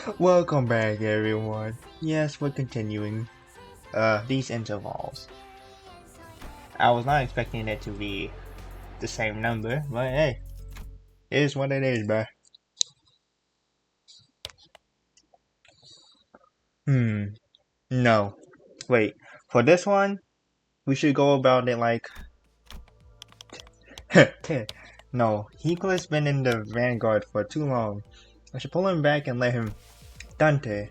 Welcome back, everyone. Yes, we're continuing these intervals. I was not expecting it to be the same number, but hey, it is what it is, bruh. No. Wait, for this one, we should go about it like no, Heathcliff's been in the vanguard for too long. I should pull him back and let him Dante.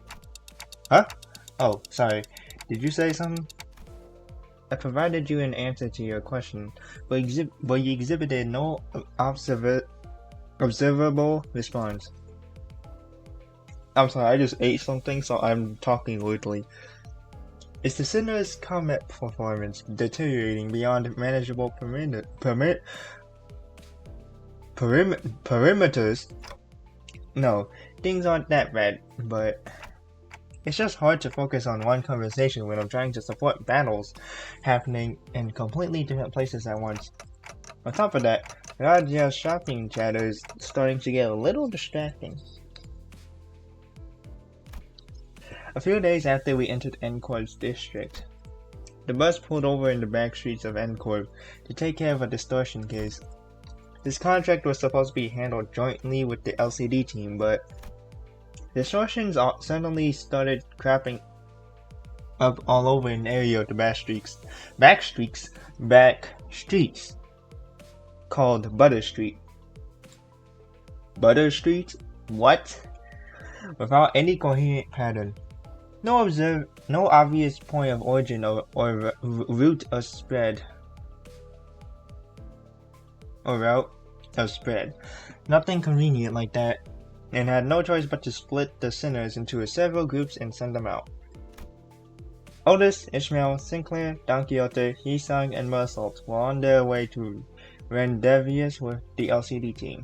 Huh? Oh, sorry. Did you say something? I provided you an answer to your question, but you exhibited no observable response. I'm sorry, I just ate something, so I'm talking weirdly. Is the Sinner's combat performance deteriorating beyond manageable perimeters? No, things aren't that bad, but it's just hard to focus on one conversation when I'm trying to support battles happening in completely different places at once. On top of that, Raja's shopping chatter is starting to get a little distracting. A few days after we entered Encor's district, the bus pulled over in the back streets of Encor to take care of a distortion case. This contract was supposed to be handled jointly with the LCD team, but distortions suddenly started cropping up all over an area of the back streets called Butter Street. Butter Street? What? Without any coherent pattern. No obvious point of origin or route of spread. Or route of spread. Nothing convenient like that, and had no choice but to split the sinners into several groups and send them out. Otis, Ishmael, Sinclair, Don Quixote, Hisang, and Mersault were on their way to rendezvous with the LCD team.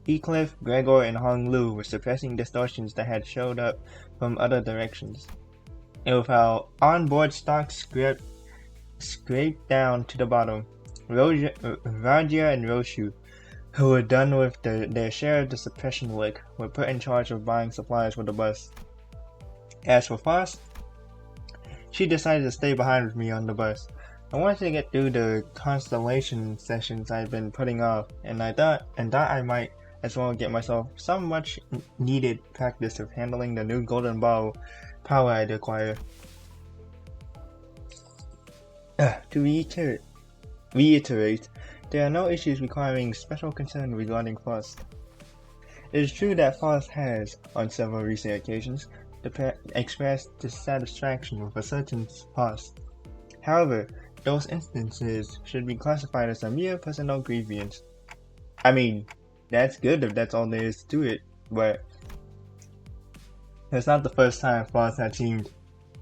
Heathcliff, Gregor, and Hong Lu were suppressing distortions that had showed up from other directions. And with our onboard stock scraped down to the bottom, Raja and Roshu, who were done with their share of the suppression work, were put in charge of buying supplies for the bus. As for Foss, she decided to stay behind with me on the bus. I wanted to get through the constellation sessions I'd been putting off, and I thought I might as well get myself some much needed practice of handling the new golden ball power I'd acquired. To reiterate, there are no issues requiring special concern regarding Faust. It is true that Faust has, on several recent occasions, expressed dissatisfaction with a certain Faust. However, those instances should be classified as a mere personal grievance. I mean, that's good if that's all there is to it, but it's not the first time Faust had seemed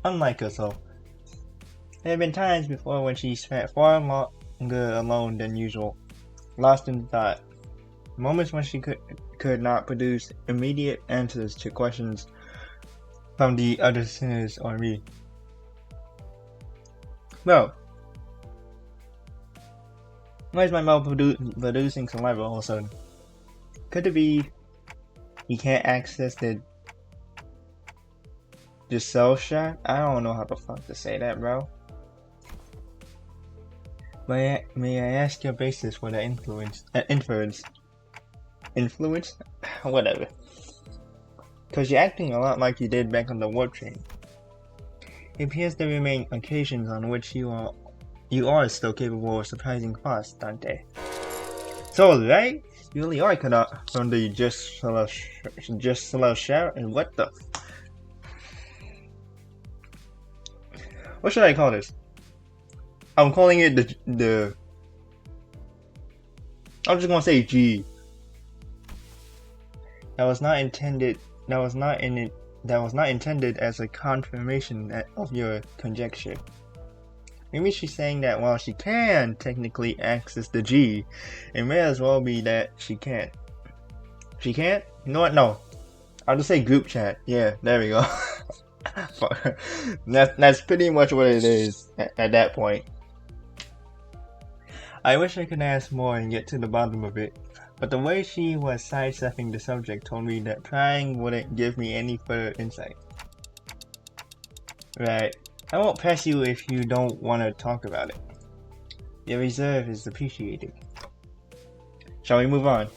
unlike herself. There have been times before when she spent far longer alone than usual, lost in thought. Moments when she could not produce immediate answers to questions from the other sinners or me. Bro, why is my mouth producing saliva all of a sudden? Could it be you can't access the cell shot? I don't know how the fuck to say that, bro. May I ask your basis for the inference? Influence? Whatever. Cause you're acting a lot like you did back on the warp train. It appears there remain occasions on which you are still capable of surprising Faust, Dante. So, right? You really are cut out from the just celestial and what the? What should I call this? I'm calling it the. I'm just gonna say G. That was not intended as a confirmation of your conjecture. Maybe she's saying that while she can technically access the G, it may as well be that she can't. She can't? You know what? No. I'll just say group chat. Yeah, there we go. That's pretty much what it is at that point. I wish I could ask more and get to the bottom of it, but the way she was sidestepping the subject told me that prying wouldn't give me any further insight. Right, I won't press you if you don't want to talk about it. Your reserve is appreciated. Shall we move on?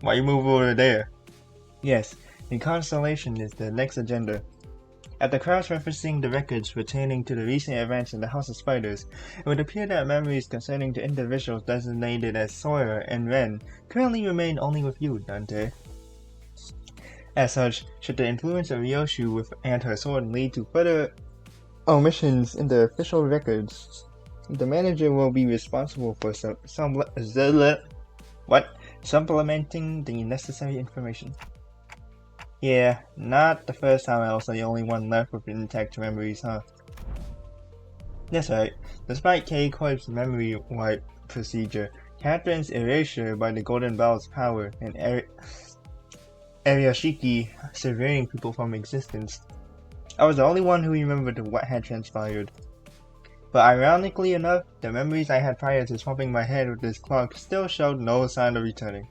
Why you move over there? Yes, the constellation is the next agenda. After cross-referencing the records pertaining to the recent events in the House of Spiders, it would appear that memories concerning the individuals designated as Sawyer and Ren currently remain only with you, Dante. As such, should the influence of Yoshu and her sword lead to further omissions in the official records, the manager will be responsible for supplementing the necessary information. Yeah, not the first time I was the only one left with intact memories, huh? That's right. Despite K-Corp's memory wipe procedure, Catherine's erasure by the Golden Bell's power, and Ariyoshiki severing people from existence, I was the only one who remembered what had transpired. But ironically enough, the memories I had prior to swamping my head with this clock still showed no sign of returning.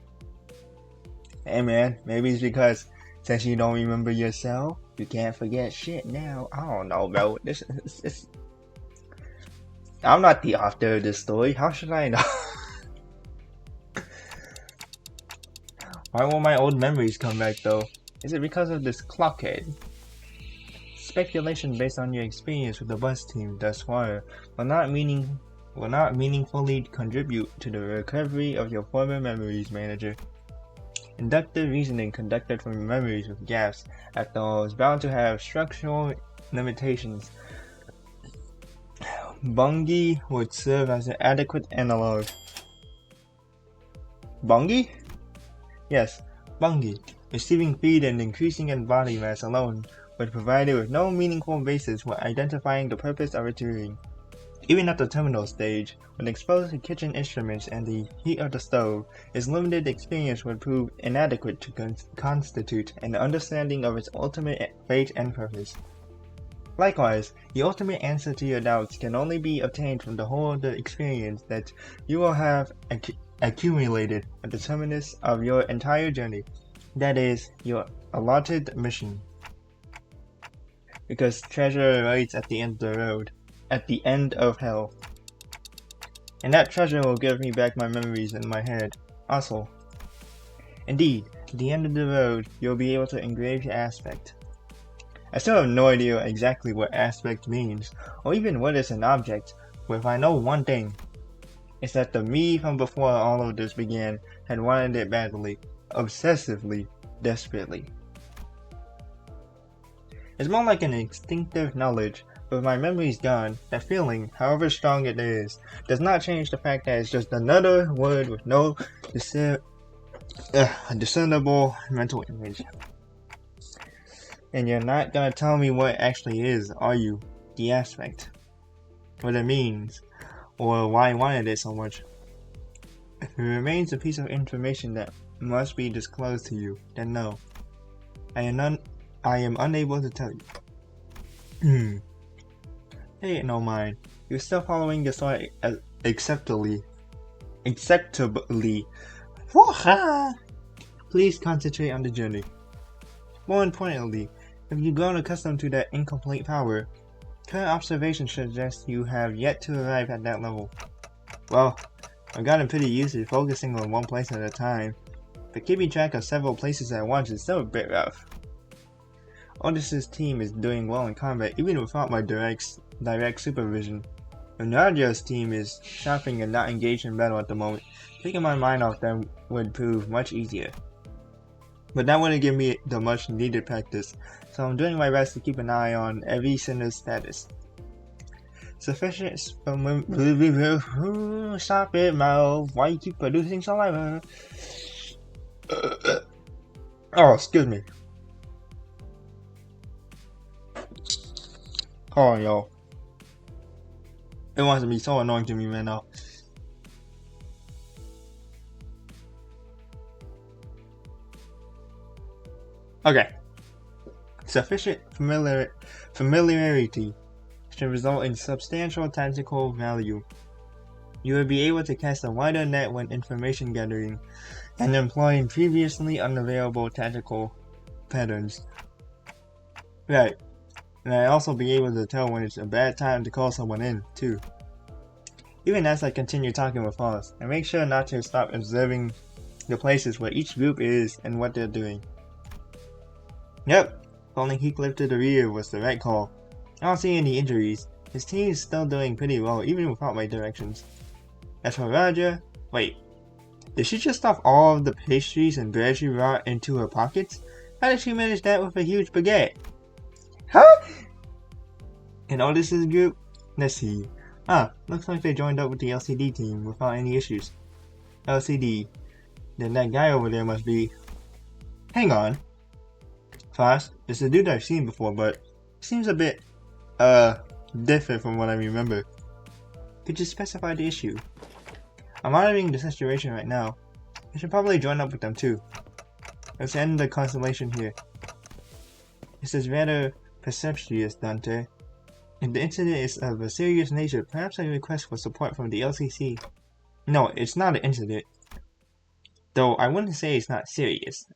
Hey man, maybe it's because since you don't remember yourself, you can't forget shit now. I don't know, bro. This is... I'm not the author of this story. How should I know? Why won't my old memories come back though? Is it because of this clockhead? Speculation based on your experience with the bus team thus far will not meaningfully contribute to the recovery of your former memories, manager. Inductive reasoning conducted from memories with gaps, after all, is bound to have structural limitations. Bungi would serve as an adequate analog. Bungi? Yes, Bungi. Receiving feed and increasing in body mass alone would provide it with no meaningful basis for identifying the purpose of returning. Even at the terminal stage, when exposed to kitchen instruments and the heat of the stove, its limited experience would prove inadequate to constitute an understanding of its ultimate fate and purpose. Likewise, the ultimate answer to your doubts can only be obtained from the whole of the experience that you will have accumulated at the terminus of your entire journey, that is, your allotted mission. Because treasure awaits at the end of the road, at the end of hell. And that treasure will give me back my memories in my head, also. Indeed, at the end of the road, you'll be able to engrave your aspect. I still have no idea exactly what aspect means, or even what is an object, but if I know one thing, it's that the me from before all of this began had wanted it badly, obsessively, desperately. It's more like an instinctive knowledge. With my memories gone, that feeling, however strong it is, does not change the fact that it's just another word with no discernible mental image. And you're not gonna tell me what it actually is, are you? The aspect. What it means, or why I wanted it so much. If it remains a piece of information that must be disclosed to you, then no. I am unable to tell you. Hey, no mind. You're still following the story acceptably. Please concentrate on the journey. More importantly, if you've grown accustomed to that incomplete power, current observation suggests you have yet to arrive at that level. Well, I've gotten pretty used to focusing on one place at a time, but keeping track of several places at once is still a bit rough. Otis's team is doing well in combat even without my direct supervision. And Nadia's team is shopping and not engaged in battle at the moment. Taking my mind off them would prove much easier. But that wouldn't give me the much needed practice, so I'm doing my best to keep an eye on every sinner's status. Sufficient stop it, mouth. Why you keep producing saliva? Oh, excuse me. Oh, yo. It wants to be so annoying to me right now. Okay. Sufficient familiarity should result in substantial tactical value. You will be able to cast a wider net when information gathering and employing previously unavailable tactical patterns. Right, and I also be able to tell when it's a bad time to call someone in, too. Even as I continue talking with Foss, I make sure not to stop observing the places where each group is and what they're doing. Yep, calling Heathcliff to the rear was the right call. I don't see any injuries. His team is still doing pretty well even without my directions. As for Roger, wait, did she just stuff all of the pastries and bread she brought into her pockets? How did she manage that with a huge baguette? Huh? In Otis's group? Let's see. Looks like they joined up with the LCD team without any issues. LCD. Then that guy over there must be... Hang on. Fast, it's a dude I've seen before, but seems a bit, different from what I remember. Could you specify the issue? I'm monitoring the situation right now. I should probably join up with them too. Let's end the constellation here. This is rather presumptuous, Dante. If the incident is of a serious nature, perhaps I request for support from the LCC. No, it's not an incident. Though I wouldn't say it's not serious.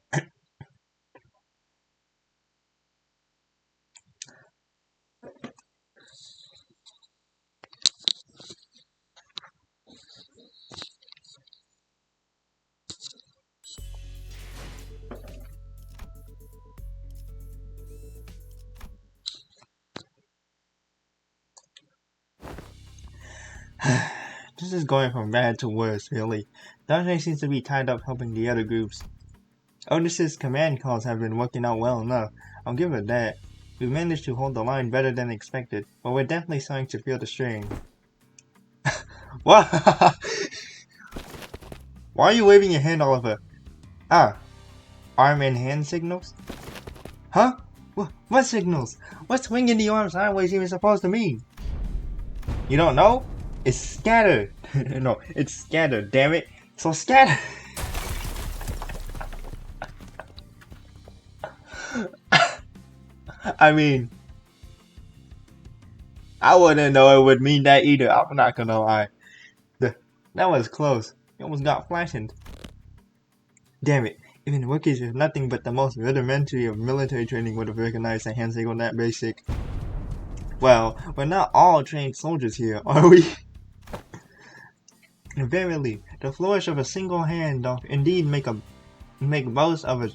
This is going from bad to worse, really. Dante seems to be tied up helping the other groups. Otis's command calls have been working out well enough, I'll give it that. We managed to hold the line better than expected, but we're definitely starting to feel the strain. What? Why are you waving your hand, Oliver? Arm and hand signals? Huh? What signals? What's swinging the arm sideways even supposed to mean? You don't know? It's scattered. No, it's scattered, damn it. So scatter. I mean, I wouldn't know it would mean that either. I'm not gonna lie. That was close. It almost got flattened. Damn it. Even rookies with nothing but the most rudimentary of military training would have recognized a hand signal that basic. Well, we're not all trained soldiers here, are we? Verily, the flourish of a single hand doth indeed make boast of a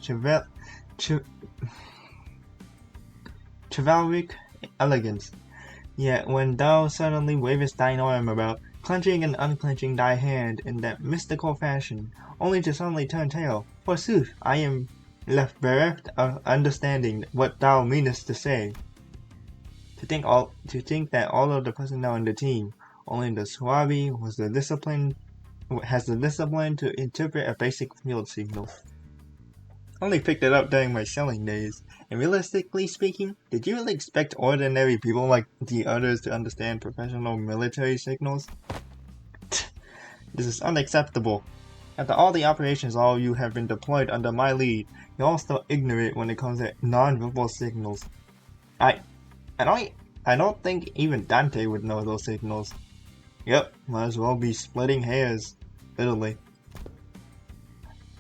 chivalric elegance. Yet when thou suddenly wavest thine arm about, clenching and unclenching thy hand in that mystical fashion, only to suddenly turn tail, forsooth, I am left bereft of understanding what thou meanest to say. To think that all of the personnel in the team, only the Suavi has the discipline to interpret a basic field signal. Only picked it up during my selling days, and realistically speaking, did you really expect ordinary people like the others to understand professional military signals? This is unacceptable. After all the operations all you have been deployed under my lead, you're all still ignorant when it comes to non-verbal signals. I don't think even Dante would know those signals. Yep, might as well be splitting hairs, literally.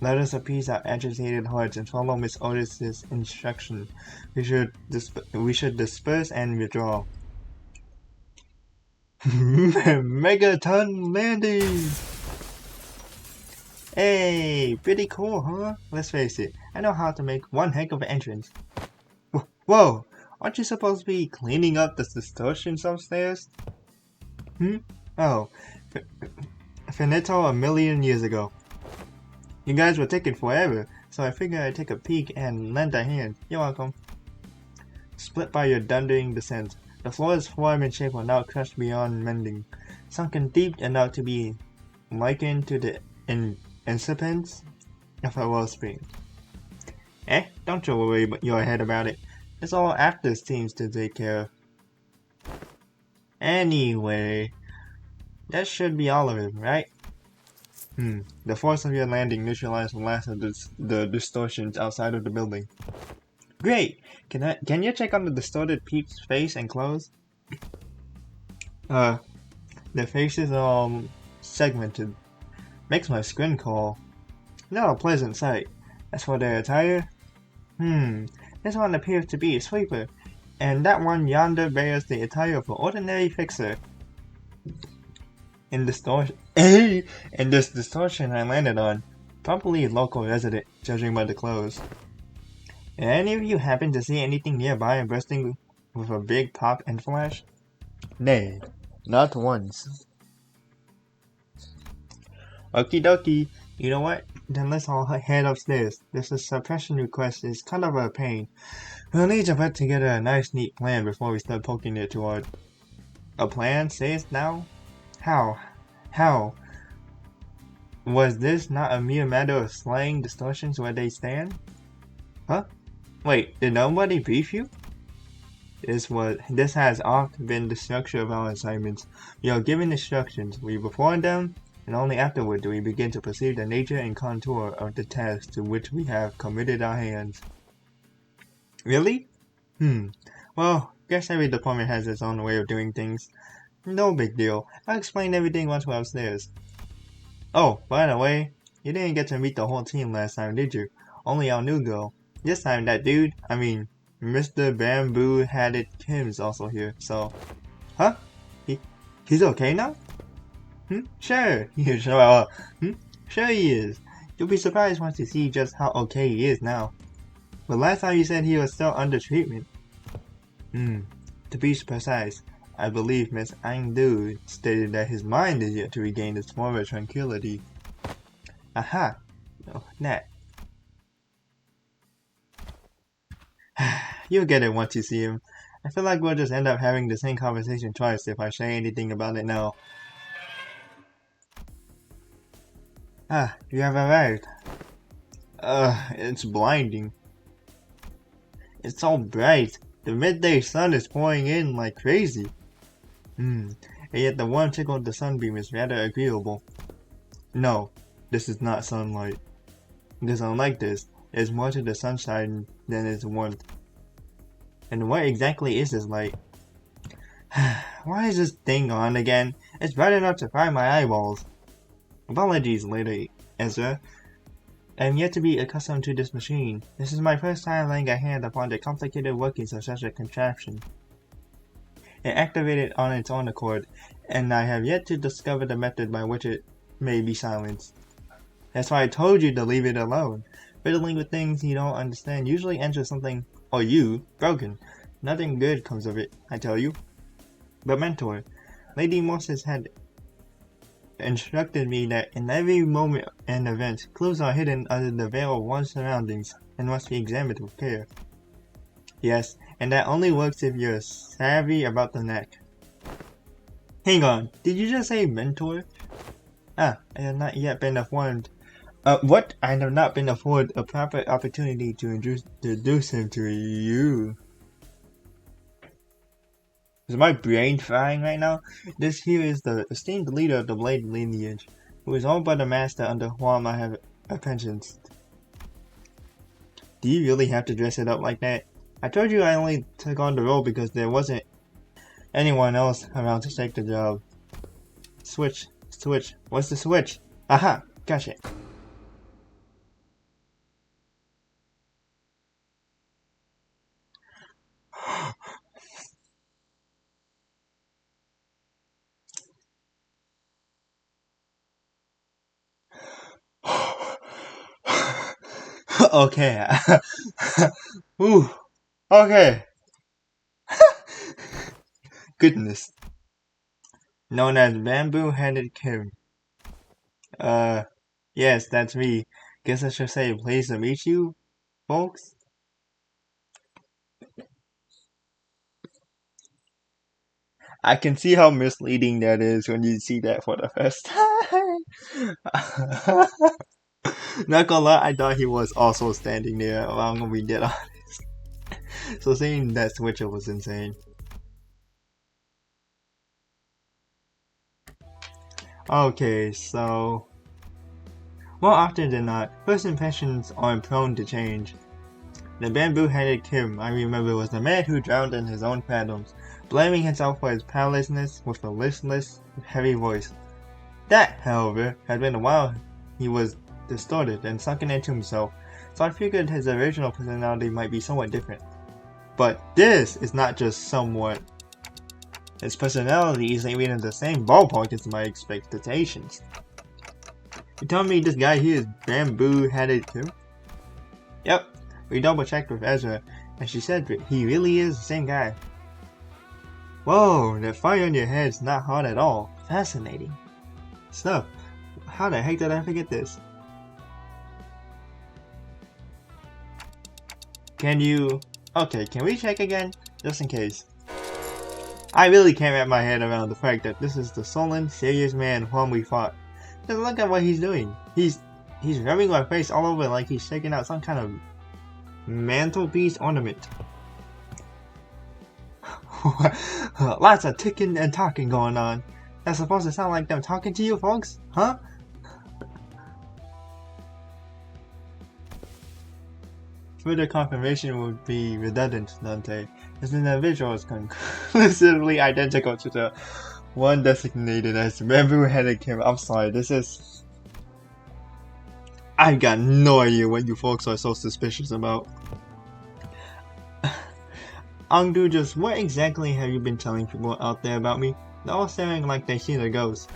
Let us appease our agitated hearts and follow Miss Otis's instruction. We should disperse and withdraw. Megaton landing! Hey, pretty cool, huh? Let's face it, I know how to make one heck of an entrance. Whoa, aren't you supposed to be cleaning up the distortions upstairs? Oh, finito a million years ago. You guys were taking forever, so I figured I'd take a peek and lend a hand. You're welcome. Split by your dundering descent, the floor's form and shape are now crushed beyond mending, sunken deep enough to be likened to the incipients of a wellspring. Don't you worry your head about it. It's all Aptus teams to take care of. Anyway, that should be all of it, right? The force of your landing neutralized the last of the distortions outside of the building. Great! Can you check on the distorted peep's face and clothes? The faces, segmented. Makes my skin crawl. Not a pleasant sight. As for their attire, this one appears to be a sweeper, and that one yonder bears the attire of an ordinary fixer. In this distortion I landed on, probably a local resident, judging by the clothes. Did any of you happen to see anything nearby bursting with a big pop and flash? Nay, not once. Okie dokie, you know what? Then let's all head upstairs. This suppression request is kind of a pain. We'll need to put together a nice neat plan before we start poking it toward. A plan, sayest thou? How? Was this not a mere matter of slaying distortions where they stand? Huh? Wait, did nobody brief you? This has often been the structure of our assignments. We are given instructions, we perform them, and only afterward do we begin to perceive the nature and contour of the task to which we have committed our hands. Really? Well, guess every department has its own way of doing things. No big deal. I'll explain everything once we're upstairs. Oh, by the way, you didn't get to meet the whole team last time, did you? Only our new girl. This time that dude, Mr. Bamboo-Hatted Kim's also here, so... Huh? He's okay now? Sure. Sure he is. You'll be surprised once you see just how okay he is now. But last time you said he was still under treatment. To be precise, I believe Miss Angdu stated that his mind is yet to regain its former tranquility. Aha! Oh, that. You'll get it once you see him. I feel like we'll just end up having the same conversation twice if I say anything about it now. You have arrived. It's blinding. It's so bright. The midday sun is pouring in like crazy. And yet the warm tickle of the sunbeam is rather agreeable. No, this is not sunlight. It is unlike this. There's more to the sunshine than its warmth. And what exactly is this light? Why is this thing on again? It's bright enough to fry my eyeballs. Apologies, Lady Ezra. I'm yet to be accustomed to this machine. This is my first time laying a hand upon the complicated workings of such a contraption. It activated on its own accord, and I have yet to discover the method by which it may be silenced. That's why I told you to leave it alone. Fiddling with things you don't understand usually ends with something, or you, broken. Nothing good comes of it, I tell you. But Mentor, Lady Moses had instructed me that in every moment and event, clues are hidden under the veil of one's surroundings and must be examined with care. Yes, and that only works if you're savvy about the neck. Hang on, did you just say mentor? I have not yet been informed. What? I have not been afforded a proper opportunity to introduce him to you. Is my brain frying right now? This here is the esteemed leader of the Blade lineage, who is all but a master under whom I have apprenticed. Do you really have to dress it up like that? I told you I only took on the role because there wasn't anyone else around to take the job. Switch. What's the switch? Aha! Gotcha. Okay. Ooh. Okay. Goodness. Known as Bamboo-Hatted Kim. Yes, that's me. Guess I should say pleased to meet you, folks. I can see how misleading that is when you see that for the first time. Not gonna lie, I thought he was also standing there. Well, I'm gonna be dead honest. So seeing that switcher was insane. Okay, so... more often than not, first impressions are prone to change. The Bamboo-Hatted Kim, I remember, was the man who drowned in his own fathoms, blaming himself for his powerlessness with a listless, heavy voice. That, however, had been a while he was distorted and sunken into himself, so I figured his original personality might be somewhat different. But this is not just somewhat. His personality isn't even in the same ballpark as my expectations. You telling me this guy here is bamboo-headed too? Yep, we double-checked with Ezra, and she said he really is the same guy. Whoa, that fire on your head's not hot at all. Fascinating. So, how the heck did I forget this? Okay, can we check again? Just in case. I really can't wrap my head around the fact that this is the sullen, serious man whom we fought. Just look at what he's doing. He's rubbing my face all over like he's shaking out some kind of mantelpiece ornament. Lots of ticking and talking going on. That's supposed to sound like them talking to you folks, huh? Further confirmation would be redundant, Dante. This individual is conclusively identical to the one designated as bamboo-headed Kim. I'm sorry, this is... I've got no idea what you folks are so suspicious about. Angdu, just what exactly have you been telling people out there about me? They're all staring like they see the ghost.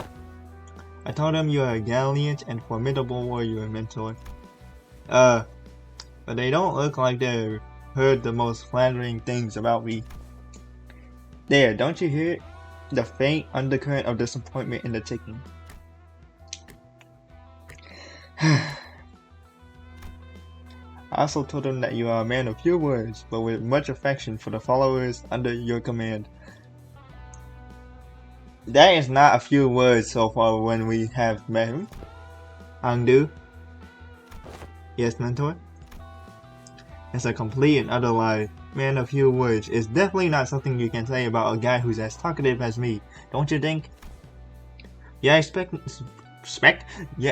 I told them you're a gallant and formidable warrior mentor. But they don't look like they've heard the most flattering things about me. There, don't you hear it? The faint undercurrent of disappointment in the ticking. I also told them that you are a man of few words, but with much affection for the followers under your command. That is not a few words so far when we have met him. Angdu? Yes, mentor? It's a complete and utter lie. Man of few words is definitely not something you can say about a guy who's as talkative as me, don't you think? Yeah, I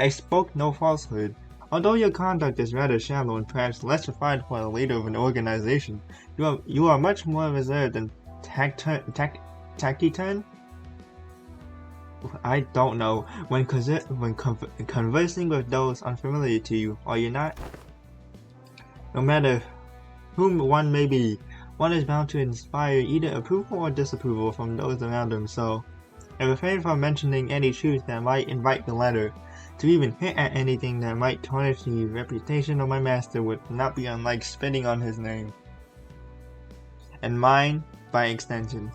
spoke no falsehood. Although your conduct is rather shallow and perhaps less refined for a leader of an organization, you are much more reserved and taciturn? I don't know. When conversing with those unfamiliar to you, are you not? No matter whom one may be, one is bound to inspire either approval or disapproval from those around him, so I refrain from mentioning any truth that might invite the latter. To even hint at anything that might tarnish the reputation of my master would not be unlike spitting on his name. And mine, by extension.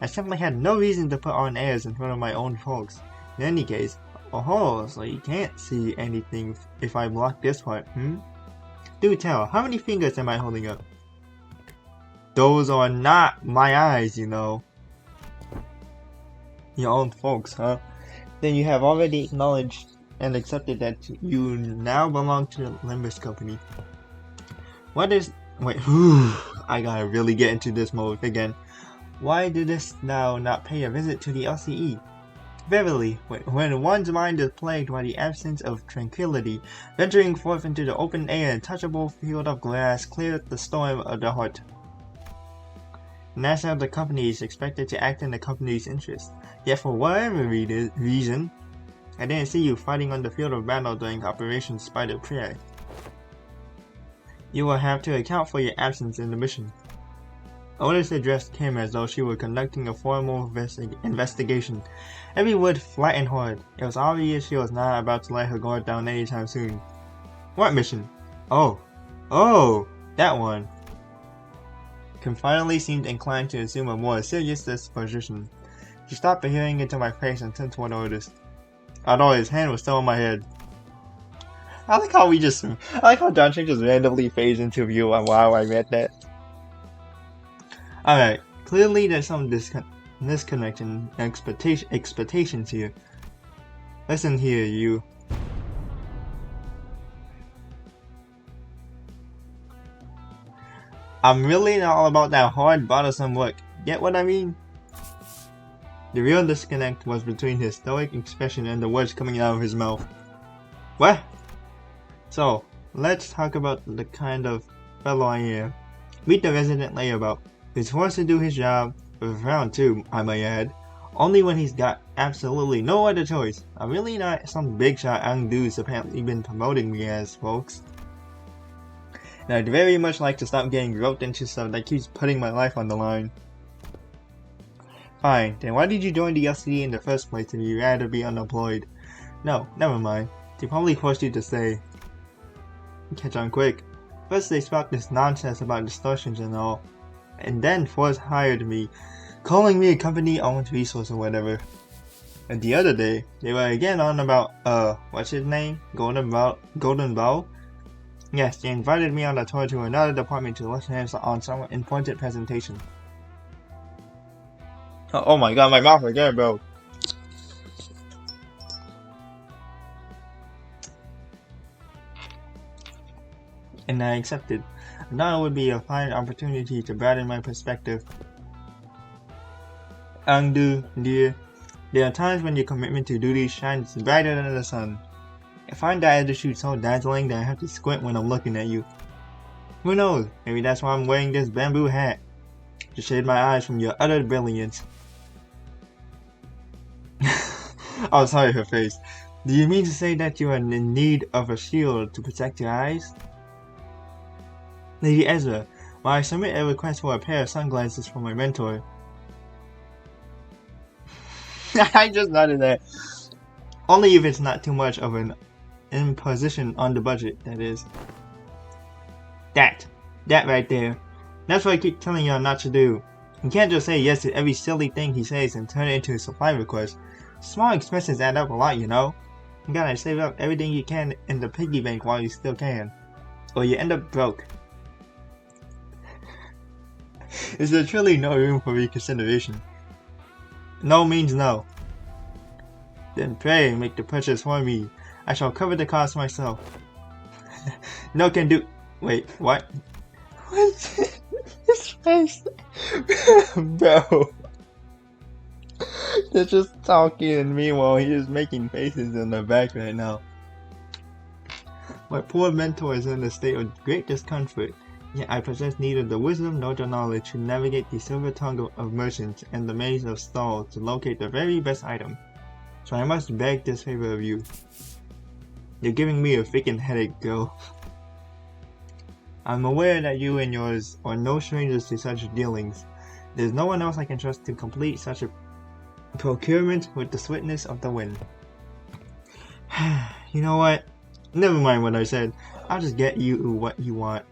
I simply had no reason to put on airs in front of my own folks. In any case, oh, so you can't see anything if I block this part, Do tell, how many fingers am I holding up? Those are not my eyes, you know. Your own folks, huh? Then you have already acknowledged and accepted that you now belong to the Limbus Company. Wait, I gotta really get into this mode again. Why didst thou not pay a visit to the LCE? Verily, when one's mind is plagued by the absence of tranquility, venturing forth into the open air and touchable field of glass cleareth the storm of the heart. And that's how the company is expected to act in the company's interest. Yet for whatever reason, I didn't see you fighting on the field of battle during Operation Spider Prey. You will have to account for your absence in the mission. Otis addressed Kim as though she were conducting a formal investigation. Every word flat and hard. It was obvious she was not about to let her guard down anytime soon. What mission? Oh, that one. Kim finally seemed inclined to assume a more serious disposition. She stopped peering into my face and turned toward Otis, although his hand was still on my head. I like how John Chang just randomly fades into view while I read that. Alright, clearly there's some disconnect in expectations here. Listen here, you. I'm really not all about that hard, bothersome work. Get what I mean? The real disconnect was between his stoic expression and the words coming out of his mouth. What? So, let's talk about the kind of fellow I am. Meet the resident layabout, who's forced to do his job, with round 2, I may add, Only when he's got absolutely no other choice. I'm really not some big shot dude's apparently been promoting me as, folks. And I'd very much like to stop getting roped into stuff that keeps putting my life on the line. Fine, then why did you join the LCD in the first place if you'd rather be unemployed? No, never mind. They probably forced you to stay. Catch on quick. First they spout this nonsense about distortions and all, and then Force hired me, calling me a company-owned resource or whatever. And the other day, they were again on about, what's his name? Golden Bow? Yes, they invited me on a tour to another department to listen on some important presentation. Oh my god, my mouth again, bro. And I accepted. I thought it would be a fine opportunity to broaden my perspective. Angdu, dear, there are times when your commitment to duty shines brighter than the sun. I find that attitude so dazzling that I have to squint when I'm looking at you. Who knows, maybe that's why I'm wearing this bamboo hat, to shade my eyes from your utter brilliance. Oh, sorry, her face. Do you mean to say that you are in need of a shield to protect your eyes? Lady Ezra, while I submit a request for a pair of sunglasses for my mentor. I just nodded that. Only if it's not too much of an imposition on the budget, that is. That right there. That's what I keep telling y'all not to do. You can't just say yes to every silly thing he says and turn it into a supply request. Small expenses add up a lot, you know. You gotta save up everything you can in the piggy bank while you still can, or you end up broke. Is there truly no room for reconsideration? No means no. Then pray make the purchase for me. I shall cover the cost myself. No can do. Wait, what? What's his face? Bro. They're just talking and meanwhile he is making faces in the back right now. My poor mentor is in a state of great discomfort, yet I possess neither the wisdom nor the knowledge to navigate the silver tongue of merchants and the maze of stalls to locate the very best item. So I must beg this favor of you. You're giving me a freaking headache, girl. I'm aware that you and yours are no strangers to such dealings. There's no one else I can trust to complete such a procurement with the swiftness of the wind. You know what? Never mind what I said. I'll just get you what you want.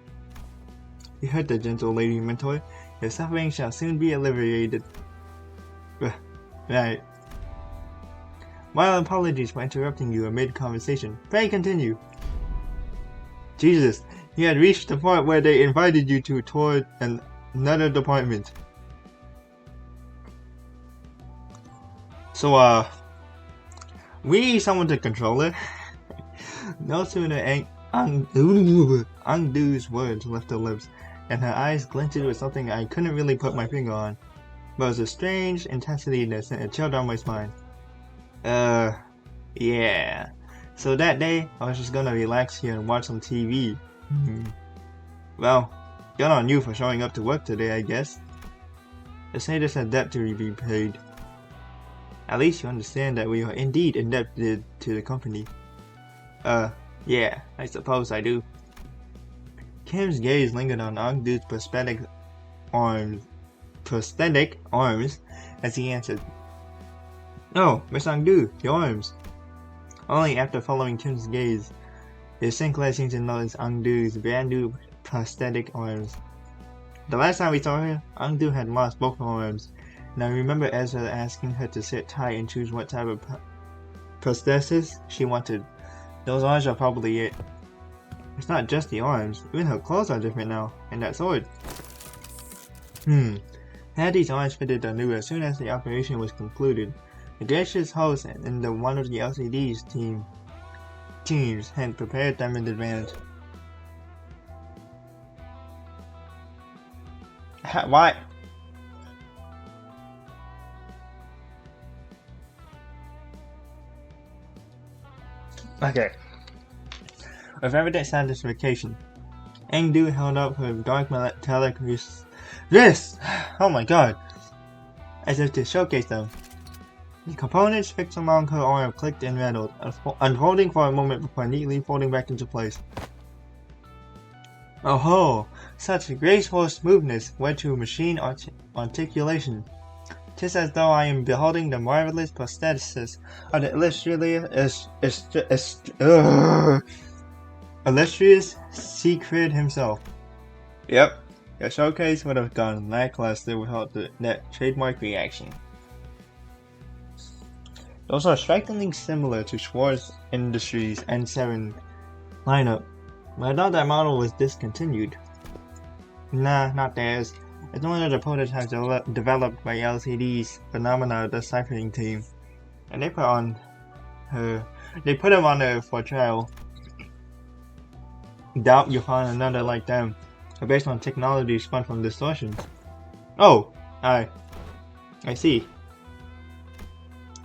You heard the gentle lady mentor. Your suffering shall soon be alleviated. Right. My apologies for interrupting you amid conversation. Pray continue. Jesus, you had reached the point where they invited you to tour another department. So, we need someone to control it. No sooner Angdu's words left her lips, and her eyes glinted with something I couldn't really put my finger on, but it was a strange intensity that sent a chill down my spine. Yeah. So that day, I was just gonna relax here and watch some TV. Well, good on you for showing up to work today, I guess. They say there's a debt to be paid. At least you understand that we are indeed indebted to the company. Yeah, I suppose I do. Kim's gaze lingered on Angdu's prosthetic arms as he answered. Oh, Miss Angdu, your arms. Only after following Kim's gaze, did Sinclair seem to notice Angdu's brand new prosthetic arms. The last time we saw her, Angdu had lost both her arms, and I remember Ezra asking her to sit tight and choose what type of prosthesis she wanted. Those arms are probably it. It's not just the arms, even her clothes are different now, and that sword. Had these arms fitted anew as soon as the operation was concluded. The gracious host and one of the LCD's teams had prepared them in advance. Why? Okay. With evident satisfaction, Angdu held up her dark metallic wrists. This! Oh my god! As if to showcase them. The components fixed along her arm clicked and rattled, unfolding for a moment before neatly folding back into place. Oh, such graceful smoothness led to machine articulation. 'Tis as though I am beholding the marvelous prosthesis of the illustrious Siegfried himself. Yep, the showcase would have gone lackluster without that trademark reaction. Those are strikingly similar to Schwartz Industries N7 lineup, but I thought that model was discontinued. Nah, not theirs. It's one of the prototypes developed by LCD's Phenomena Deciphering team, and they put him on her for trial. Doubt you'll find another like them, based on technology spun from distortions. Oh, I see.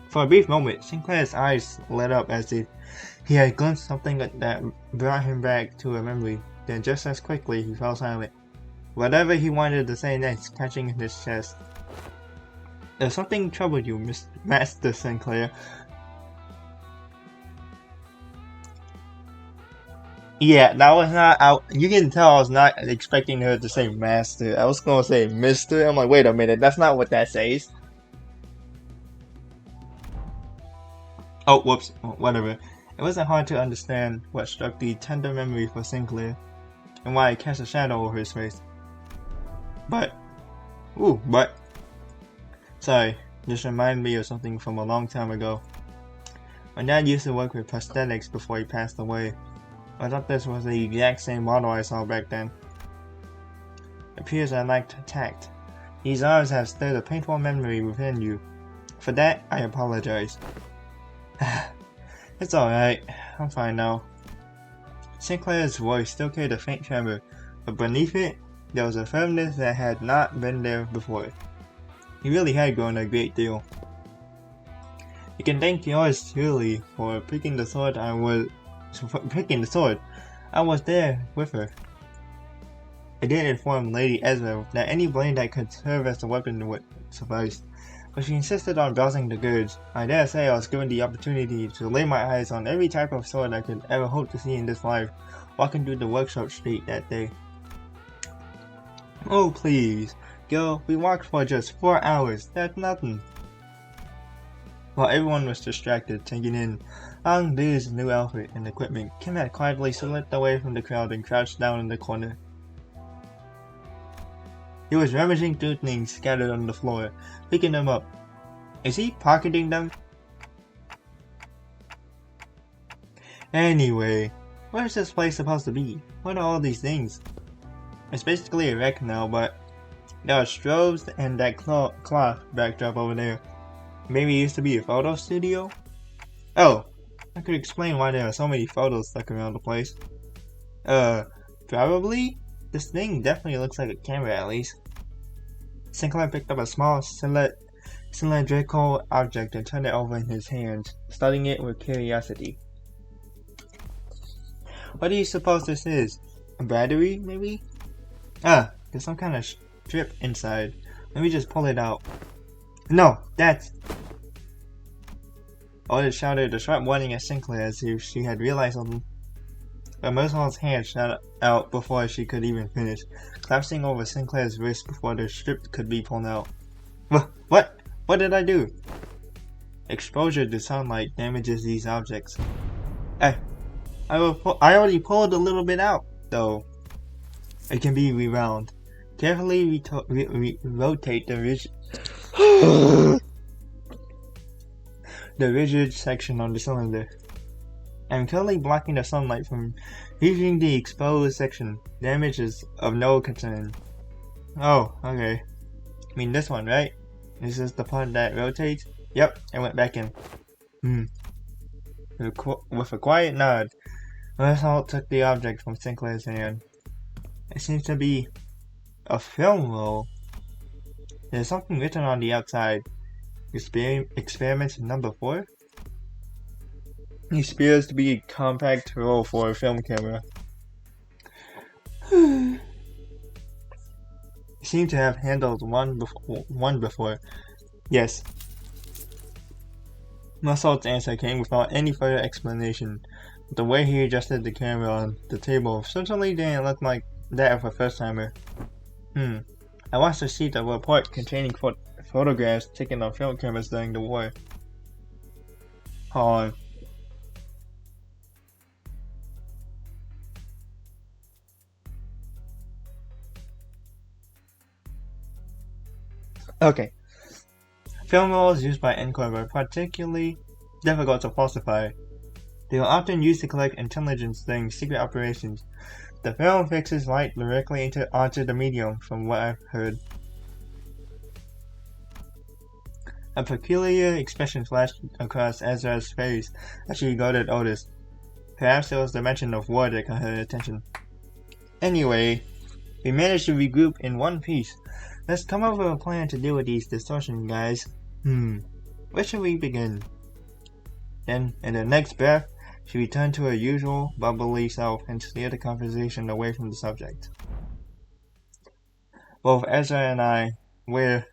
For a brief moment, Sinclair's eyes lit up as if he had glimpsed something that brought him back to a memory. Then just as quickly, he fell silent. Whatever he wanted to say next, catching in his chest. There's something troubled you, Master Sinclair. Yeah, that was not out. You can tell I was not expecting her to say Master. I was gonna say Mister. I'm like, wait a minute, that's not what that says. Oh, whoops, whatever. It wasn't hard to understand what struck the tender memory for Sinclair, and why it cast a shadow over his face. But, sorry, this reminded me of something from a long time ago. My dad used to work with prosthetics before he passed away. I thought this was the exact same model I saw back then. It appears I lacked tact. These arms have stirred a painful memory within you. For that, I apologize. It's alright, I'm fine now. Sinclair's voice still carried a faint tremor, but beneath it, there was a firmness that had not been there before. He really had grown a great deal. You can thank yours truly for picking the sword. I was there with her. I did inform Lady Ezra that any blade that could serve as a weapon would suffice, but she insisted on browsing the goods. I dare say I was given the opportunity to lay my eyes on every type of sword I could ever hope to see in this life, walking through the workshop street that day. Oh please, girl, we walked for just 4 hours, that's nothing. While everyone was distracted, taking in Ang Bi's new outfit and equipment, Kim had quietly slipped away from the crowd and crouched down in the corner. He was rummaging through things scattered on the floor, picking them up. Is he pocketing them? Anyway, where's this place supposed to be? What are all these things? It's basically a wreck now, but there are strobes and that cloth backdrop over there. Maybe it used to be a photo studio? Oh, I could explain why there are so many photos stuck around the place. Probably? This thing definitely looks like a camera at least. Sinclair picked up a small cylindrical object and turned it over in his hands, studying it with curiosity. What do you suppose this is? A battery, maybe? There's some kind of strip inside. Let me just pull it out. No, that's... Otis shouted a sharp warning at Sinclair as if she had realized something. But Mersal's hand shot out before she could even finish, collapsing over Sinclair's wrist before the strip could be pulled out. What? What did I do? Exposure to sunlight damages these objects. I already pulled a little bit out, though. It can be rewound. Carefully rotate the rigid section on the cylinder. I'm currently blocking the sunlight from reaching the exposed section. Damage is of no concern. Oh, okay. I mean this one, right? This is the part that rotates? Yep, I went back in. With a quiet nod, Mersal took the object from Sinclair's hand. It seems to be a film roll. There's something written on the outside. Experiment number 4? It appears to be a compact roll for a film camera. It seemed to have handled one before. Yes. Massault's answer came without any further explanation. The way he adjusted the camera on the table certainly didn't look like that of a first-timer. I watched the sheet of a report containing photographs taken on film cameras during the war. Hold on. Okay. Film rolls used by NCOR were particularly difficult to falsify. They were often used to collect intelligence during secret operations. The film fixes light directly onto the medium, from what I've heard. A peculiar expression flashed across Ezra's face as she regarded Otis. Perhaps it was the mention of war that caught her attention. Anyway, we managed to regroup in one piece. Let's come up with a plan to deal with these distortions, guys. Where should we begin? Then, in the next breath, she returned to her usual bubbly self and steered the conversation away from the subject. Both Ezra and I, we're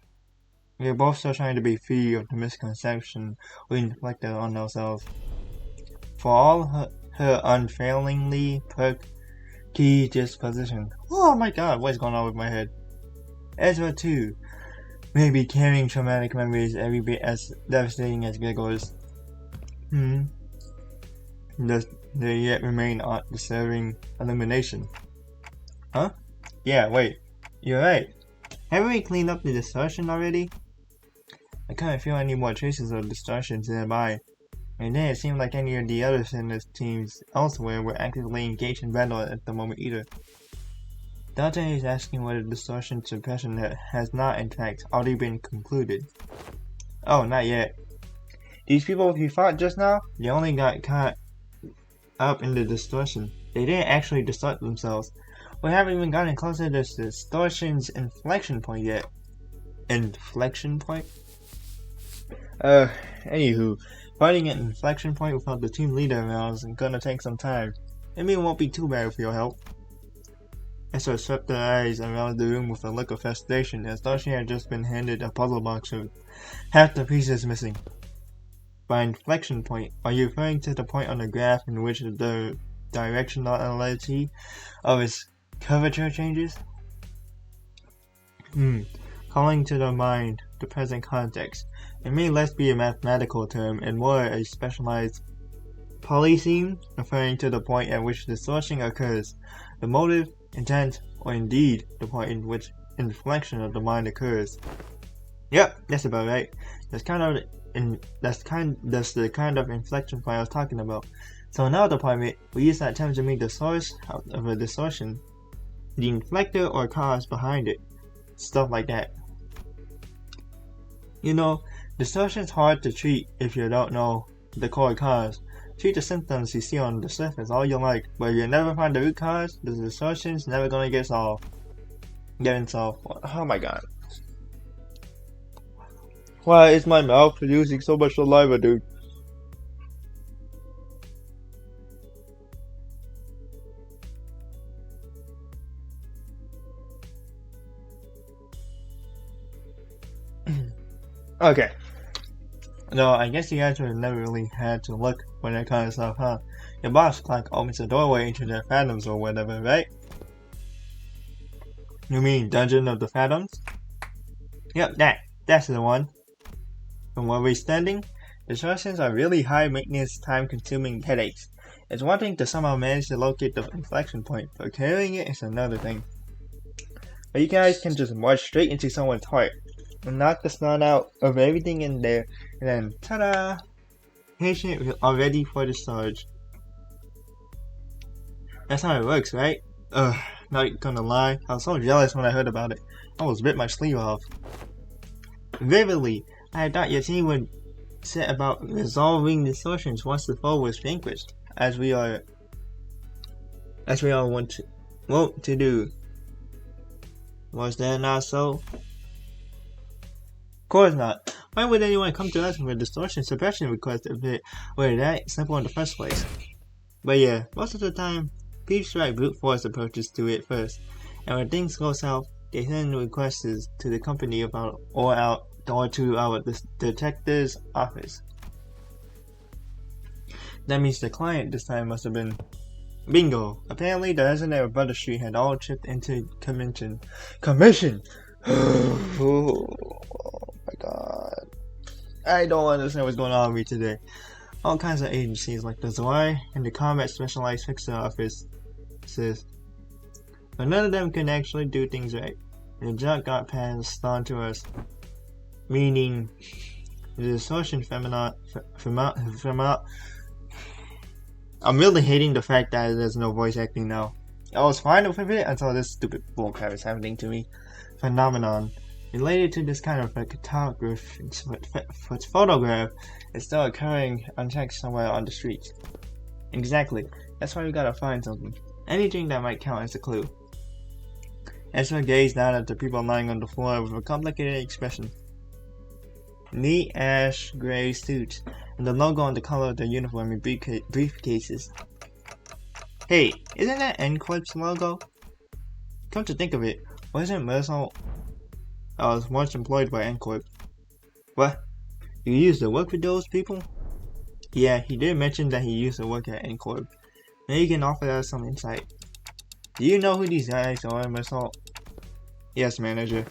both still trying to be free of the misconception we inflicted on ourselves. For all her unfailingly perky disposition. Oh my god, what is going on with my head? Ezra, too, may be carrying traumatic memories every bit as devastating as Gregor's. Does there yet remain deserving illumination? Huh? Yeah, wait. You're right. Haven't we cleaned up the distortion already? I couldn't feel any more traces of distortions nearby, and then it seemed like any of the other Sinners teams elsewhere were actively engaged in battle at the moment either. Dante is asking whether distortion suppression has not in fact already been concluded. Oh, not yet. These people who fought just now, they only got caught up in the distortion. They didn't actually distort themselves. We haven't even gotten closer to this distortion's inflection point yet. Inflection point? Anywho, finding an inflection point without the team leader around is gonna take some time. Maybe it won't be too bad with your help. Esther swept her eyes around the room with a look of frustration, as though she had just been handed a puzzle box with half the pieces missing. By inflection point, are you referring to the point on the graph in which the directionality of its curvature changes? Calling to the mind the present context. It may less be a mathematical term and more a specialized polyseme, referring to the point at which distortion occurs, the motive, intent, or indeed the point in which inflection of the mind occurs. Yep, that's about right. That's the kind of inflection point I was talking about. So in our department, we use that term to mean the source of a distortion, the inflector or cause behind it, stuff like that. You know, distortion's hard to treat if you don't know the core cause. Treat the symptoms you see on the surface all you like, but if you never find the root cause, the distortion's never gonna get solved. Oh my god. Why is my mouth producing so much saliva, dude? Okay. No, I guess you guys would have never really had to look for that kind of stuff, huh? Your boss clock opens the doorway into the Phantoms or whatever, right? You mean Dungeon of the Phantoms? Yep, that's the one. From where we're standing, distortions are really high maintenance, time consuming headaches. It's one thing to somehow manage to locate the inflection point, but carrying it is another thing. But you guys can just march straight into someone's heart and knock the snot out of everything in there, and then ta-da! Patient are ready for discharge. That's how it works, right? Not gonna lie, I was so jealous when I heard about it. I almost bit my sleeve off. Vividly, I thought your team would set about resolving distortions once the foe was vanquished, as we all want to do. Was that not so? Of course not. Why would anyone come to us with a distortion suppression request if it were that simple in the first place? But yeah, most of the time, peeps try brute force approaches to it first, and when things go south, they send requests to the company or to our detective's office. That means the client this time must have been bingo. Apparently, the resident of Butter Street had all chipped into commission. Oh my god. I don't understand what's going on with me today. All kinds of agencies like the Zwei and the Combat Specialized Fixer Office says, but none of them can actually do things right. The junk got passed on to us, meaning the distortion I'm really hating the fact that there's no voice acting now. I was fine with it until this stupid bullcrap is happening to me. Phenomenon related to this kind of photograph is still occurring unchecked somewhere on the streets. Exactly. That's why we gotta find something. Anything that might count as a clue. Ezra gazed down at the people lying on the floor with a complicated expression. Neat ash gray suits, and the logo on the collar of their uniform in briefcases. Hey, isn't that N-Corp's logo? Come to think of it, wasn't Mercer was once employed by N-Corp? What? You used to work with those people? Yeah, he did mention that he used to work at N-Corp. Maybe you can offer us some insight. Do you know who these guys are, Mercer? Yes, manager.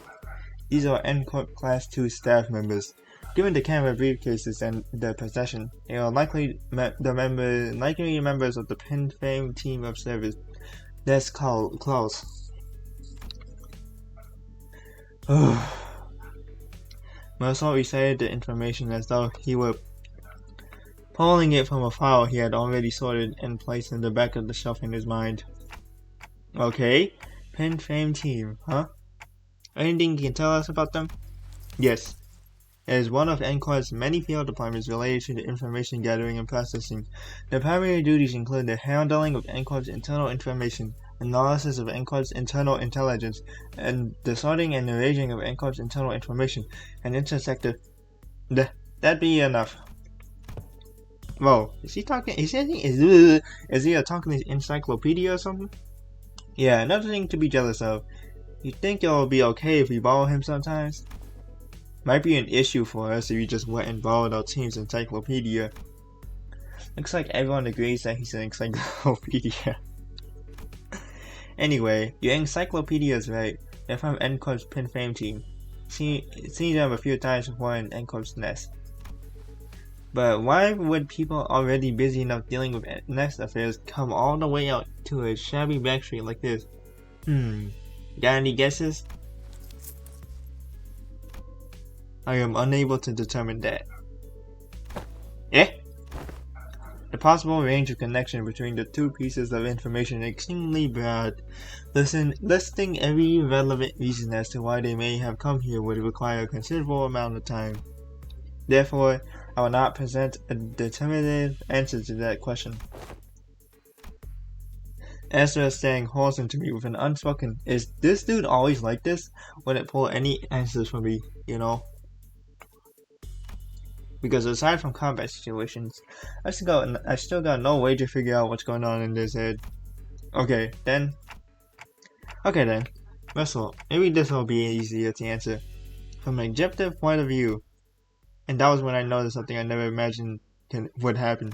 These are N-Corp Class 2 staff members. Given the camera briefcases and their possession, they are likely members of the Pin Fame team of service. That's close. Mercer recited the information as though he were pulling it from a file he had already sorted and placed in the back of the shelf in his mind. Okay, Pin Fame team, huh? Anything you can tell us about them? Yes. It is one of N-Corp's many field departments related to the information gathering and processing. Their primary duties include the handling of N-Corp's internal information, analysis of N-Corp's internal intelligence, and the sorting and arranging of N-Corp's internal information, and intersector. That'd be enough. Whoa, is he talking? Is he a talking encyclopedia or something? Yeah, nothing to be jealous of. You think it'll be okay if we borrow him sometimes? Might be an issue for us if we just went and borrowed our team's encyclopedia. Looks like everyone agrees that he's an encyclopedia. Anyway, your encyclopedia is right. They're from N-Corp's Pin Fame team. Seen them a few times before in N-Corp's nest. But why would people already busy enough dealing with nest affairs come all the way out to a shabby backstreet like this? Got any guesses? I am unable to determine that. The possible range of connection between the two pieces of information is extremely broad. Listing every relevant reason as to why they may have come here would require a considerable amount of time. Therefore, I will not present a determinative answer to that question. Ezra is staring holes into me with an unspoken, "Is this dude always like this?" Wouldn't pull any answers from me, you know? Because aside from combat situations, I still got no way to figure out what's going on in this head. Okay then. Russell, maybe this will be easier to answer. From an objective point of view. And that was when I noticed something I never imagined would happen.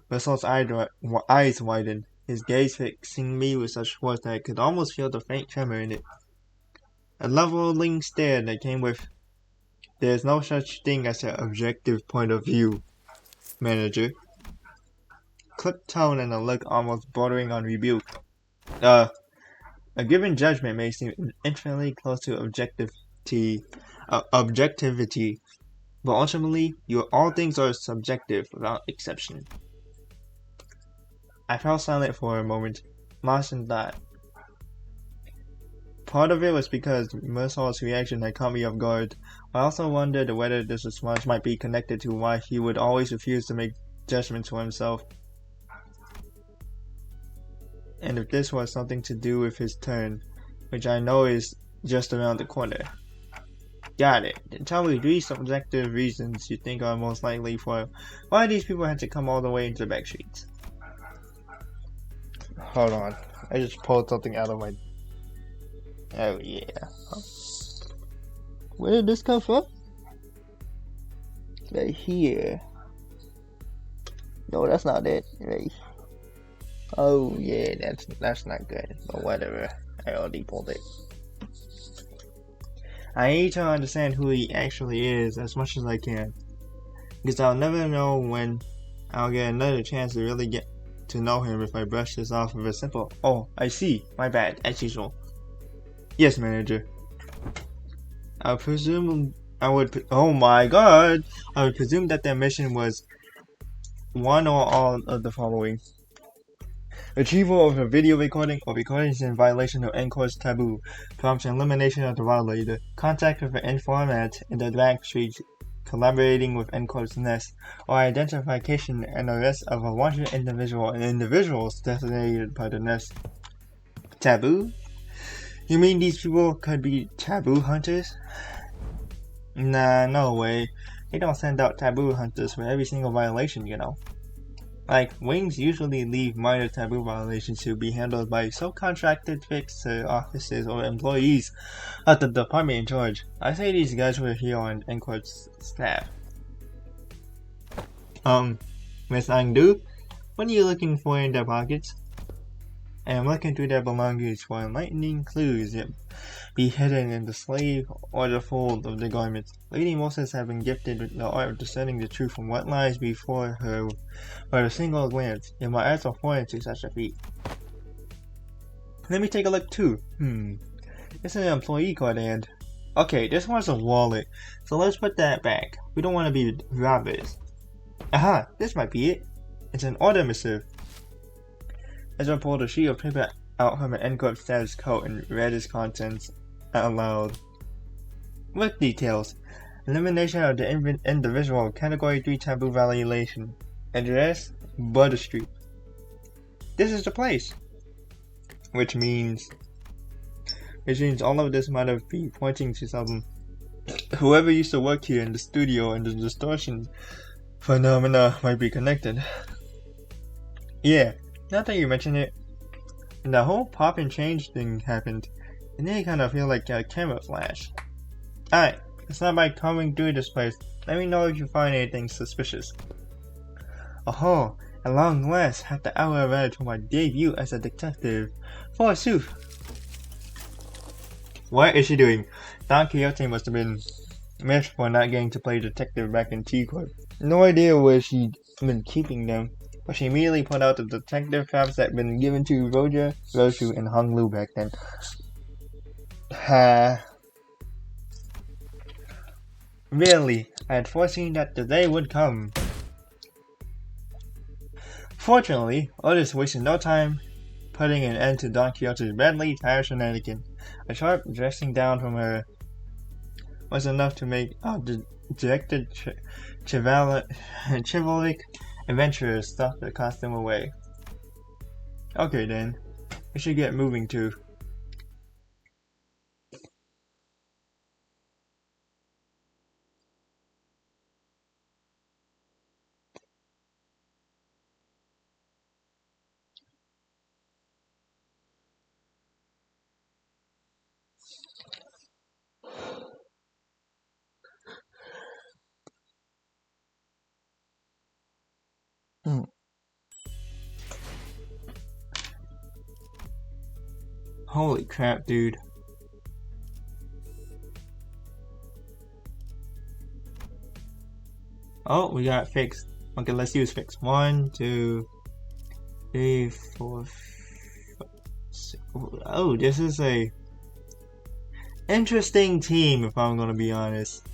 Russell's eyes widened, his gaze fixing me with such force that I could almost feel the faint tremor in it. A leveling stare that came with, "There is no such thing as an objective point of view, manager." Clipped tone and a look almost bordering on rebuke. A given judgment may seem infinitely close to objectivity, but ultimately, all things are subjective without exception. I fell silent for a moment, lost in thought. Part of it was because Mercer's reaction had caught me off guard. I also wondered whether this response might be connected to why he would always refuse to make judgments for himself. And if this was something to do with his turn, which I know is just around the corner. Got it. Then tell me 3 subjective reasons you think are most likely for why these people had to come all the way into the back streets. Hold on. I just pulled something out of my... Oh yeah. Where did this come from? It's right here. No, that's not it. Right. Oh yeah, that's not good. But whatever. I already pulled it. I need to understand who he actually is as much as I can, because I'll never know when I'll get another chance to really get to know him if I brush this off with a simple, "Oh, I see. My bad," as usual. Yes, manager. I presume oh my god! I would presume that their mission was one or all of the following. Retrieval of a video recording or recordings in violation of NCOR's taboo prompts elimination of the violator. Contact with an informant in the drag street collaborating with NCOR's nest, or identification and arrest of a wanted individual and individuals designated by the nest. Taboo? You mean these people could be taboo hunters? Nah, no way. They don't send out taboo hunters for every single violation, you know. Like, wings usually leave minor taboo violations to be handled by subcontracted fixer officers or employees of the department in charge. I say these guys were here on NCOR's staff. Miss Angdu, what are you looking for in their pockets? I am looking through their belongings for enlightening clues that be hidden in the sleeve or the fold of the garments. Lady Moses has been gifted with the art of discerning the truth from what lies before her by a single glance, and my eyes are foreign to such a feat. Let me take a look too. It's an employee card and... Okay, this one's a wallet, so let's put that back. We don't want to be robbers. Aha, this might be it. It's an order missive. Ezra pulled a sheet of paper out from an NCORP status coat and read its contents out loud. With details. Elimination of the individual Category 3 taboo violation. Address, Butter Street. This is the place. Which means all of this might have been pointing to something. Whoever used to work here in the studio and the distortion phenomena might be connected. Yeah, now that you mention it, and the whole pop and change thing happened, and then it kind of feel like a camera flash. Alright, let's start by combing through this place. Let me know if you find anything suspicious. Oh, at long last, had the hour arrived for my debut as a detective. Forsooth! What is she doing? Don Quixote must have been missed for not getting to play detective back in T-Corp. No idea where she'd been keeping them, but she immediately pulled out the detective traps that had been given to Roger, Roshu, and Hung Lu back then. Really, I had foreseen that the day would come. Fortunately, Otis wasted no time putting an end to Don Quixote's badly tired shenanigan. A sharp dressing down from her was enough to make dejected chivalric adventurers stuff the costume away. Okay then, we should get moving too. Holy crap, dude. Oh, we got fixed. Okay, let's use fix. 1, 2, 3, 4, 5, 6. Oh, this is a interesting team, if I'm gonna be honest.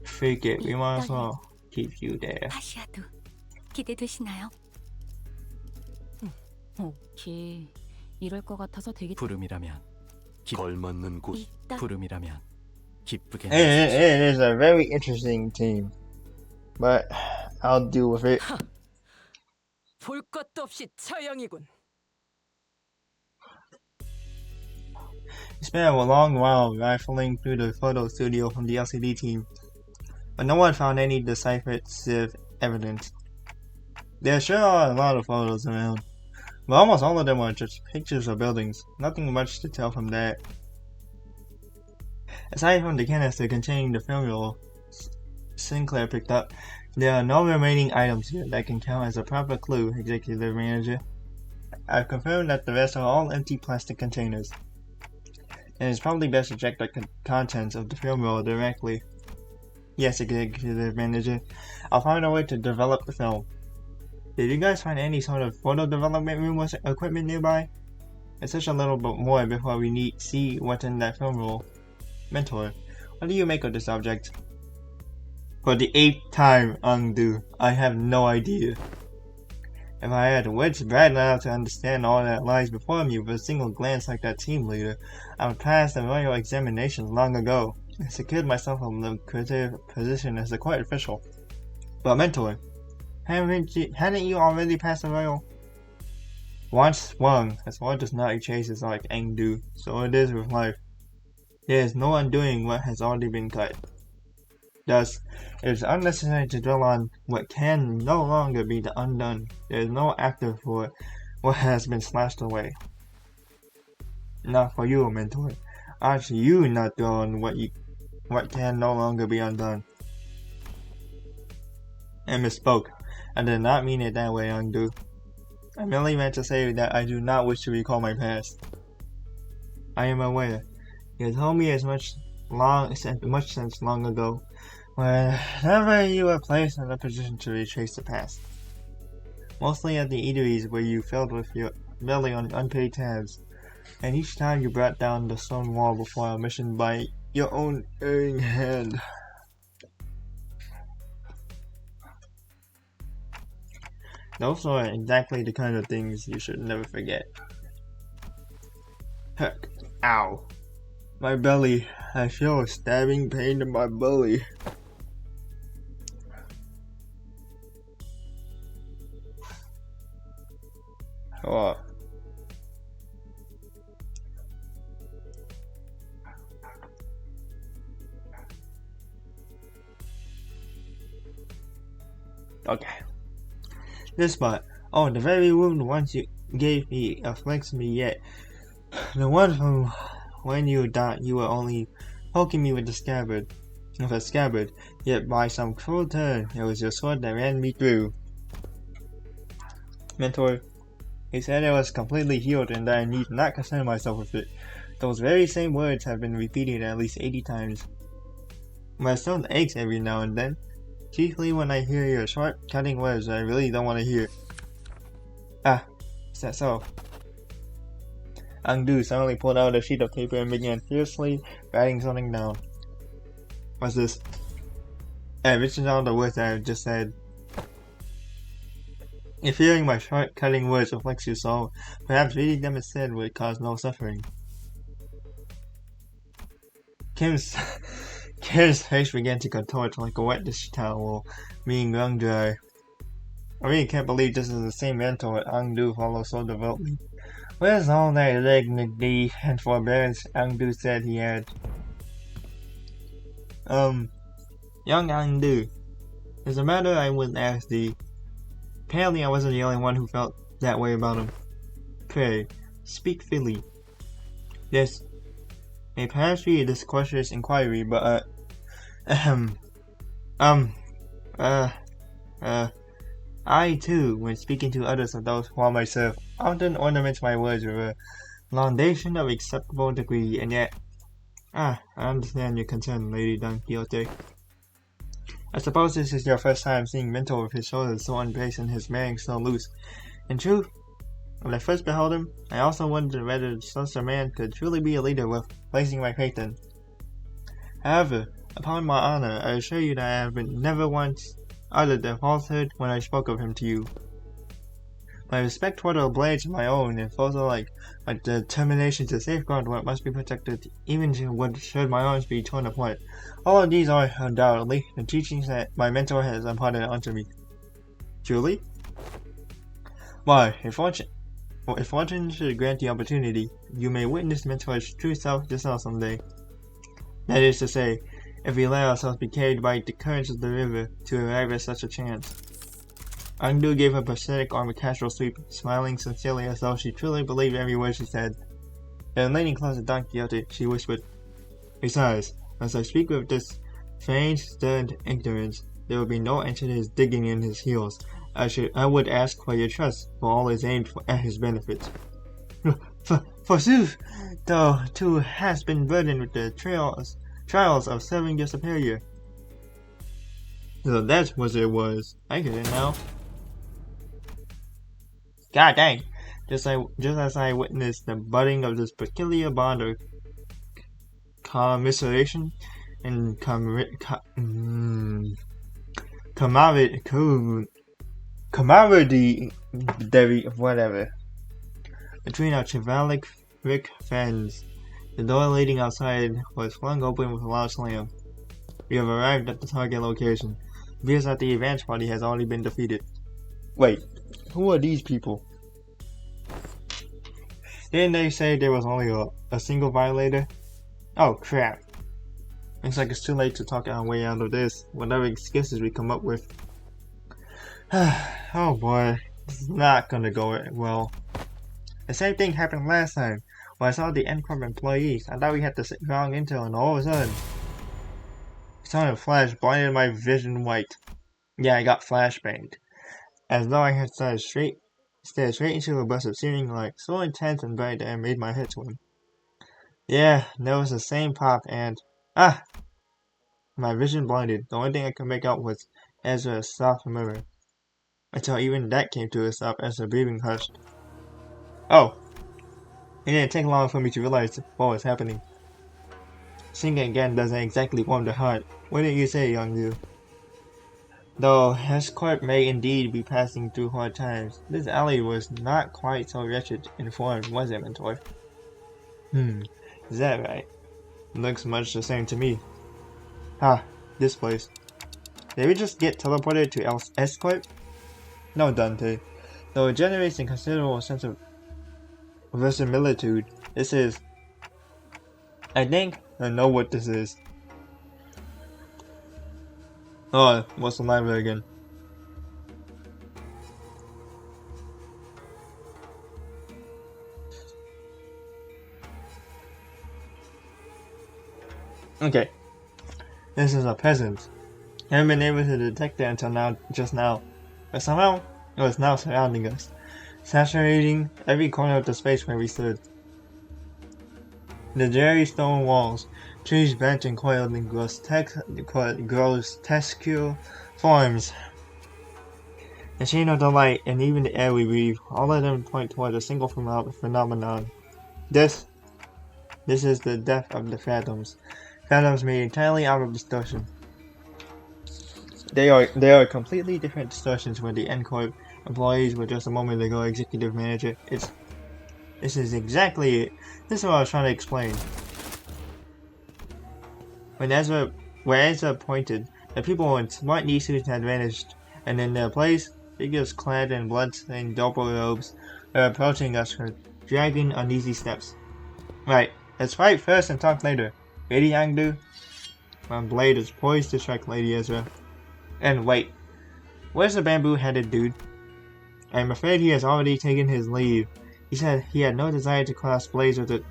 Freak it, we might as well keep you there. 아시아도 기대되시나요? 혹시 이럴 것 같아서 되게 부름이라면 걸맞는 곳 있다. 부름이라면 기쁘게 It is a very interesting team, but I'll deal with it. 볼 것도 없이 처형이군. It's been a long while rifling through the photo studio from the LCD team, but no one found any decisive evidence. There sure are a lot of photos around, but almost all of them are just pictures of buildings. Nothing much to tell from that. Aside from the canister containing the film roll, Sinclair picked up. There are no remaining items here that can count as a proper clue, Executive Manager. I've confirmed that the rest are all empty plastic containers, and it's probably best to check the contents of the film roll directly. Yes, Executive Manager. I'll find a way to develop the film. Did you guys find any sort of photo development room or equipment nearby? It's such a little bit more before we see what's in that film roll. Mentor, what do you make of this object? For the 8th time, Ungdu, I have no idea. If I had wits bright enough to understand all that lies before me with a single glance like that team leader, I would pass the royal examinations long ago and secured myself a lucrative position as a court official. But Mentor, hadn't you already passed the royal? Once swung, a sword does not chases like Ungdu, so it is with life. There is no undoing what has already been cut. Thus, it is unnecessary to dwell on what can no longer be undone. There is no after for what has been slashed away. Not for you, Mentor. Aren't you not dwell on what can no longer be undone? I misspoke. I did not mean it that way, Ungdu. I merely meant to say that I do not wish to recall my past. I am aware. You have told me as much since long ago. Whenever you were placed in a position to retrace the past. Mostly at the eateries where you filled with your belly on unpaid tabs, and each time you brought down the stone wall before our mission by your own erring hand. Those are exactly the kind of things you should never forget. Heck, ow. My belly. I feel a stabbing pain in my belly. Oh. Okay. This spot. Oh, the very wound once you gave me afflicts me yet. The one from when you thought you were only poking me with a scabbard, yet by some cruel turn, it was your sword that ran me through. Mentor, he said it was completely healed and that I need not concern myself with it. Those very same words have been repeated at least 80 times. My stomach aches every now and then, chiefly when I hear your sharp, cutting words that I really don't want to hear. Ah, is that so? Ungdu suddenly pulled out a sheet of paper and began fiercely writing something down. What's this? I written down the words that I just said. If hearing my sharp, cutting words afflicts you so, perhaps reading them instead would cause no suffering. Kim's face began to contort like a wet dish towel being wrung dry. I really can't believe this is the same mentor Ungdu follows so devoutly. Where's all that dignity and forbearance Ungdu said he had? Young Ungdu, there's a matter I would ask thee. Apparently I wasn't the only one who felt that way about him. Pray, speak freely. Yes, may perhaps be a discourteous inquiry, but I too, when speaking to others of those who are myself, often ornament my words with a laudation of acceptable degree, and yet, I understand your concern, Lady Don Quixote. I suppose this is your first time seeing Mentor with his shoulders so unbraced and his bearing so loose. In truth, when I first beheld him, I also wondered whether such a man could truly be a leader worth placing my faith in. However, upon my honor, I assure you that I have never once uttered a falsehood when I spoke of him to you. My respect toward the blades of my own, and also like my determination to safeguard what must be protected, even should my arms be torn apart. All of these are, undoubtedly, the teachings that my mentor has imparted unto me. Truly? Why, if fortune should grant the opportunity, you may witness Mentor's true self yourself someday. That is to say, if we let ourselves be carried by the currents of the river to arrive at such a chance. Ungdu gave her pathetic arm a casual sweep, smiling sincerely as though she truly believed every word she said. Then leaning close to Don Quixote, she whispered, Besides, as I speak with this feign stern ignorance. There will be no end to his digging in his heels. I would ask for your trust, for all is aimed at his benefit. Forsooth, though too has been burdened with the trials of serving your superior. So that's what it was. I get it now. God dang! Just as I witnessed the budding of this peculiar bond of commiseration and camaraderie, whatever, between our chivalric friends. The door leading outside was flung open with a loud slam. We have arrived at the target location. It appears that the advance party has already been defeated. Wait, who are these people? Didn't they say there was only a single violator? Oh crap. Looks like it's too late to talk our way out of this, whatever excuses we come up with. Oh boy, this is not gonna go well. The same thing happened last time. When I saw the N-Corp employees, I thought we had the wrong intel, and all of a sudden, a flash blinded my vision white. Yeah, I got flashbanged. As though I had stared straight into a burst of searing light, so intense and bright that it made my head swim. Yeah, there was the same pop and... My vision blinded. The only thing I could make out was Ezra's soft murmur. Until even that came to a stop as the breathing hushed. Oh! It didn't take long for me to realize what was happening. Seeing it again doesn't exactly warm the heart. What did you say, young you? Though S-Corp may indeed be passing through hard times, this alley was not quite so wretched in form, was it, Mentor? Is that right? Looks much the same to me. This place. Did we just get teleported to S-Corp? No, Dante. Though it generates a considerable sense of verisimilitude, this is... I think I know what this is. Oh, what's the line again? Okay. This is a peasant. I haven't been able to detect it until just now. But somehow, it was now surrounding us, saturating every corner of the space where we stood. The dreary stone walls, trees bent and coiled in grotesque forms. The sheen of the light and even the air we breathe, all of them point toward a single phenomenon. This is the death of the phantoms. Phantoms made entirely out of distortion. They are completely different distortions where the N-Corp employees were just a moment ago executive manager. This is exactly it. This is what I was trying to explain. When Ezra pointed, the people in smart knee suits had vanished, and in their place, figures clad in blood-stained double robes were approaching us with dragging, uneasy steps. Right, let's fight first and talk later. Ready, Angdu? My blade is poised to strike Lady Ezra. And wait, where's the bamboo-headed dude? I'm afraid he has already taken his leave. He said he had no desire to cross blades with the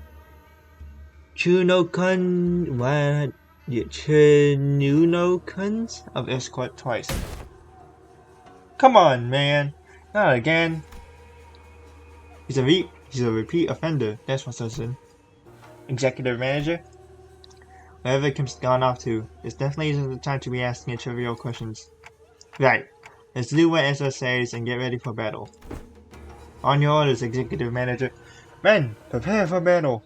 Chunokons of S-Corp twice. Come on, man. Not again. He's a repeat offender, that's what's certain. Executive manager? Wherever Kim's gone off to, this definitely isn't the time to be asking trivial questions. Right. Let's do what Ezra says and get ready for battle. On your orders, Executive Manager. Men, prepare for battle!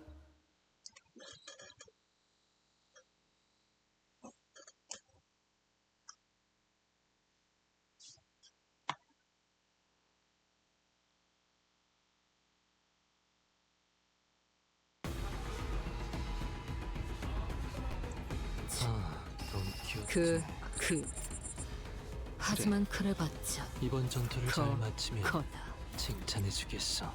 하지만 그래봤자 이번 전투를 잘 마치면 거다. 칭찬해주겠어.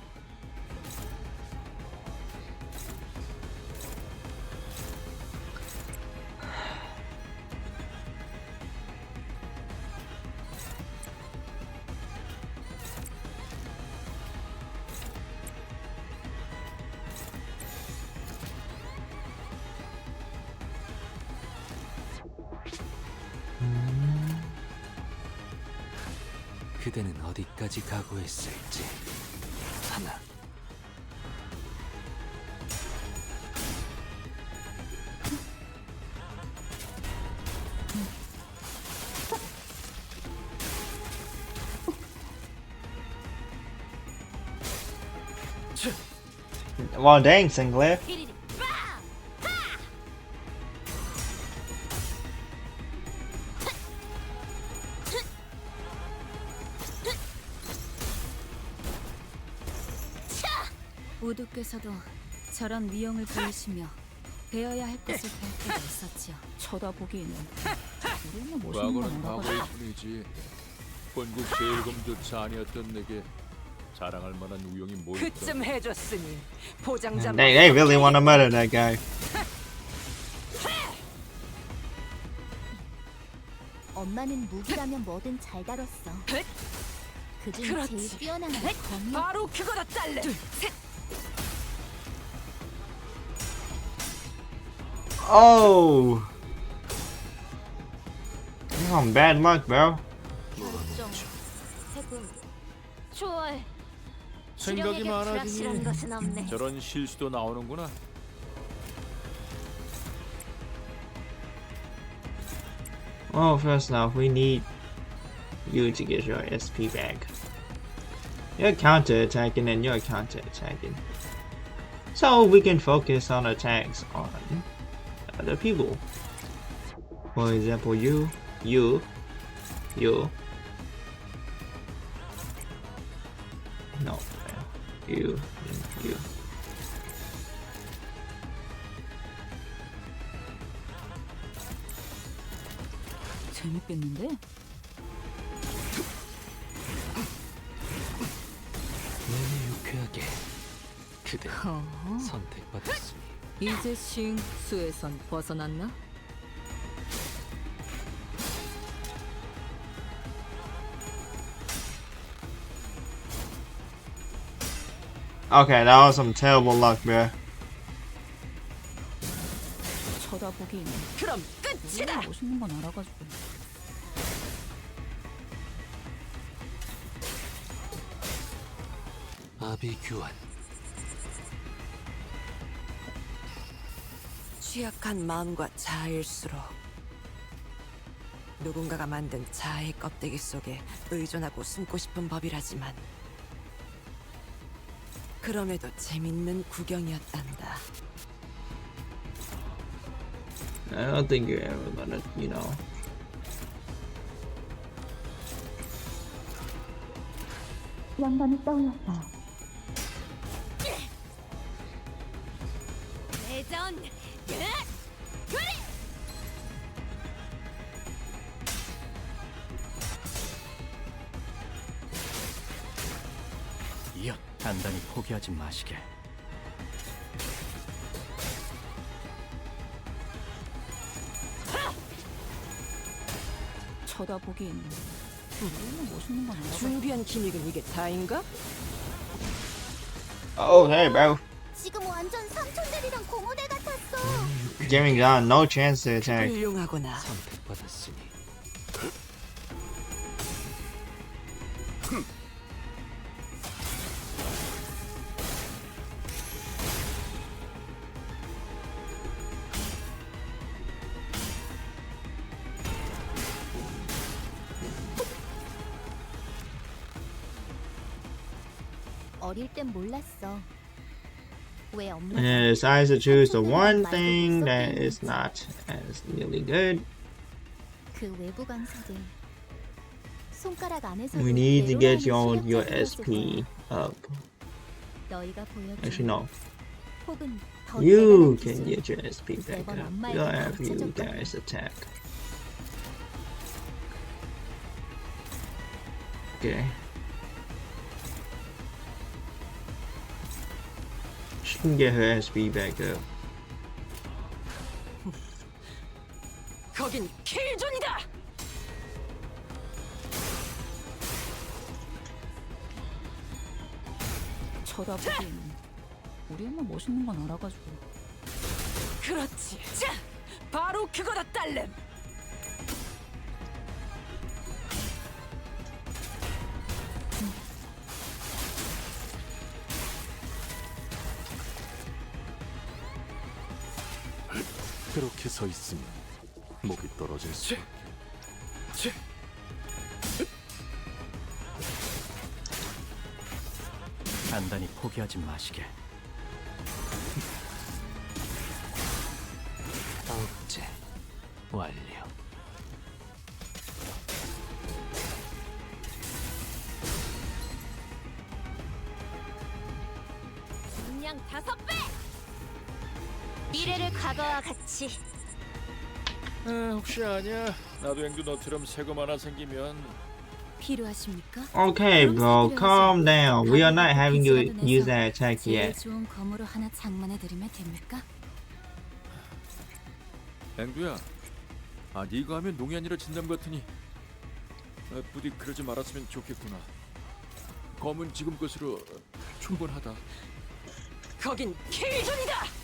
그대는 어디까지 각오했을지 하나. Well, dang, Sinclair. 모두께서도 저런 미용을 보이시며 배워야 할 것을 배울 때가 있었지요. 쳐다보기에는 우리는 멋있는 과거는 건 과거일 알아가지고. 뿐이지. 본국 제일검조차 아니었던 내게 자랑할 만한 우영이 뭐 있다. 그쯤 해줬으니 보장자 They really want to murder that guy. 엄마는 무기라면 뭐든 잘 다뤘어. 그중 그렇지. 제일 뛰어난 건 검이. 바로 그거다 딸래. Oh! You're on bad luck, bro. 결정. 해군. 초월. 생각이 지령에게 불확실한 많아지니 것은 없네. 저런 실수도 나오는구나. Well, first off, we need you to get your SP back. You're counter-attacking and you're counter-attacking. So we can focus on attacks on other people. For example, you. No, you. 재밌겠는데? 내내 유쾌하게 그대 어허. 선택받았으니 이제 싱수에선 벗어났나? Okay, that was some terrible luck, bro. 쳐다보기에는 그럼 끝이다. 우리는 멋있는 건 알아가지고. 아비규환. 취약한 마음과 자아일수록 누군가가 만든 자아의 껍데기 속에 의존하고 숨고 싶은 법이라지만 그럼에도 재밌는 구경이었단다. I don't think you're ever gonna, you know. 양반이 떠올랐어. 대전. 이어 단단히 포기하지 마시게. 쳐다보기에는 우리는 멋있는 건 알아가지고. 준비한 기믹은 이게 다인가? Oh, hey, bro. 지금 완전 삼촌들이랑 공호대 같았어. Jimmy John, no chance to attack. 훌륭하구나. 선택받았으니 어릴 땐 몰랐어. 왜 엄마? And then it decides to choose the one thing that is not as nearly good. 그 외부 강사들. 손가락 안에서. We need to get your SP up. 너희가 보여준. Actually, no. 혹은 더 You 대단한 can 기술. get your SP back up. We'll have you guys attack. Okay. She can get her SP back up. 거긴 킬존이다. 쳐다보기에는 우리만 멋있는 건 알아가지고. 그렇지. 자, 바로 그거다 딸렘. 그렇게 서 있으면 목이 떨어질 수밖에. 단단히 포기하지 마시게. 억제 완료. 분량 5배! 미래를 과거와 같이 혹시 아냐? 나도 앵두 너처럼 새검 하나 생기면 필요하십니까? Okay, bro, calm down. We are not having you use that attack 제일 yet. 좋은 검으로 하나 장만해 드리면 됩니까? 앵두야. 네가 하면 농이 아니라 진담 같으니 부디 그러지 말았으면 좋겠구나. 검은 지금 것으로 충분하다. 거긴 킬존이다.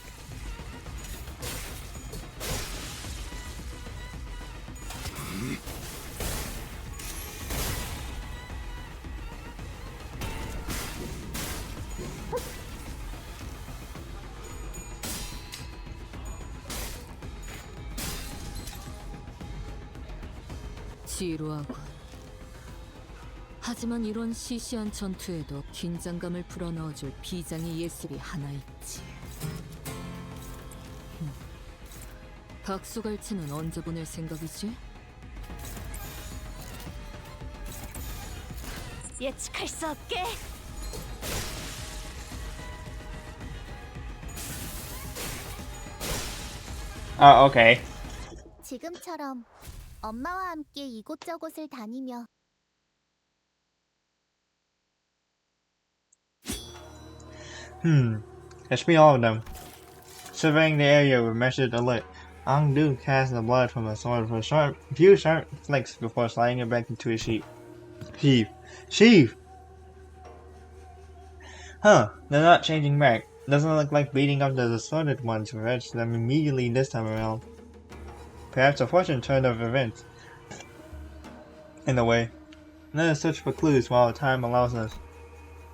지루하군. 하지만 이런 시시한 전투에도 긴장감을 불어넣어줄 비장의 예술이 하나 있지. 박수갈치는 언제 보낼 생각이지? 예측할 수 없게 Oh, okay. 지금처럼 엄마와 함께 이곳저곳을 다니며 That should be all of them. Surveying the area with measured alert, Angdu cast the blood from a sword for a few sharp flicks before sliding it back into his sheath. Huh, they're not changing back. Doesn't look like beating up the distorted ones will fetch them immediately this time around. Perhaps a fortune turn of events. In a way. Let us search for clues while time allows us.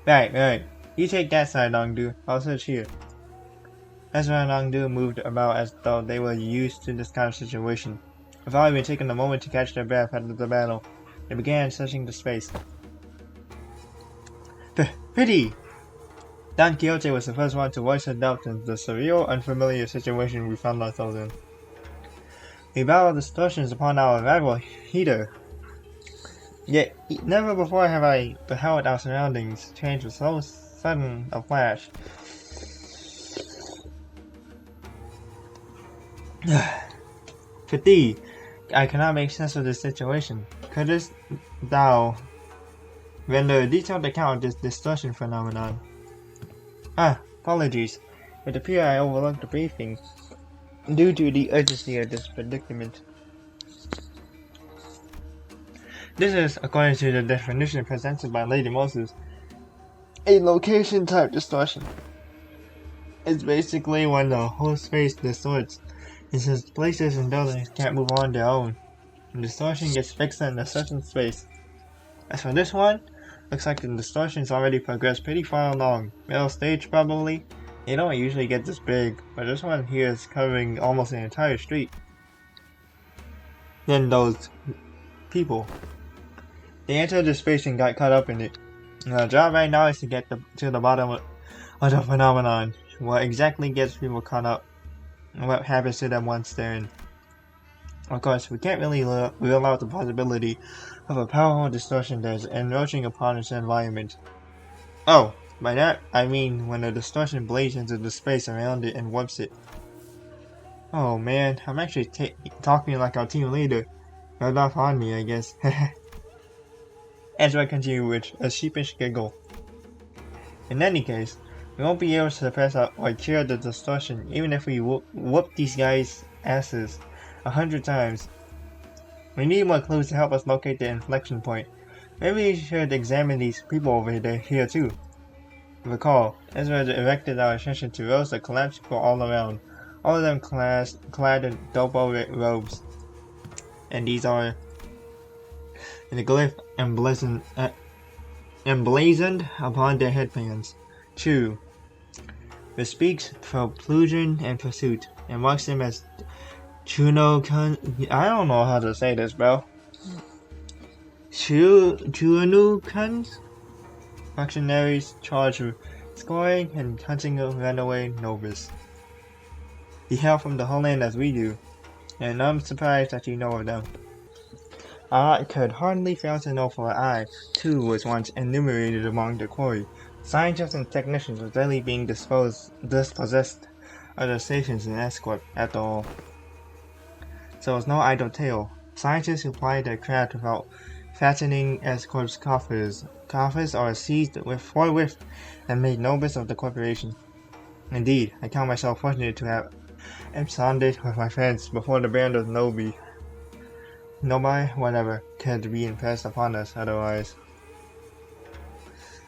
Right. You take that side, Angdu. I'll search here. Ezra and Angdu moved about as though they were used to this kind of situation. Without even taking a moment to catch their breath after the battle, they began searching the space. Pity! Don Quixote was the first one to voice her doubt in the surreal, unfamiliar situation we found ourselves in. We battled distortions upon our rival Heater. Yet never before have I beheld our surroundings change with so sudden a flash. Fatigue. I cannot make sense of this situation. Couldst thou render a detailed account of this distortion phenomenon? Apologies. It appears I overlooked the briefing due to the urgency of this predicament. This is, according to the definition presented by Lady Moses, a location-type distortion. It's basically when the whole space distorts. It says places and buildings can't move on their own. The distortion gets fixed in a certain space. As for this one, looks like the distortion's already progressed pretty far along. Middle stage probably. They don't usually get this big, but this one here is covering almost an entire street. Then those people. They entered the space and got caught up in it. And our job right now is to get to the bottom of the phenomenon. What exactly gets people caught up? And what happens to them once they're in? Of course, we can't really rule out the possibility of a powerful distortion that's encroaching upon its environment. Oh, by that, I mean when the distortion blazes into the space around it and warps it. Oh man, I'm actually talking like our team leader. Rubbed off on me, I guess. Ezra continued with a sheepish giggle. In any case, we won't be able to suppress or cure the distortion even if we whoop these guys' asses 100 times. We need more clues to help us locate the inflection point. Maybe we should examine these people over here too. Recall, Ezra directed our attention to rows that collapsed all around, all of them clad in double robes. And these are the glyph emblazoned upon their headbands. True. Bespeaks propulsion and pursuit, and marks them as I don't know how to say this, bro. Chunukans? Functionaries charged with scoring and hunting a runaway novice. He hail from the homeland as we do, and I'm surprised that you know of them. I could hardly fail to know, for I, too, was once enumerated among the quarry. Scientists and technicians were daily being dispossessed of their stations in escort, after all. So it was no idle tale. Scientists who plied their craft without fastening escort's coffers. Coffers are seized forthwith and made novice of the corporation. Indeed, I count myself fortunate to have absconded with my friends before the band of Nobi. Nobody, whatever, could be impressed upon us otherwise.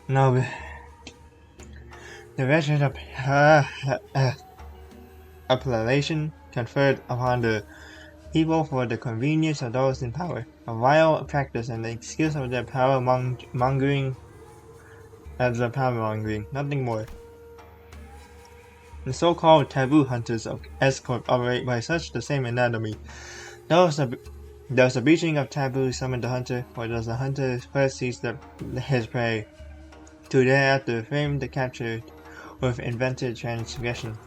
No, the wretched appellation conferred upon the people for the convenience of those in power, a vile practice and the excuse of their power mongering, nothing more. The so-called taboo hunters of S-Corp operate by such the same anatomy. Does the breaching of taboo summon the hunter, or does the hunter first seize his prey, to thereafter frame the captured with invented transgression?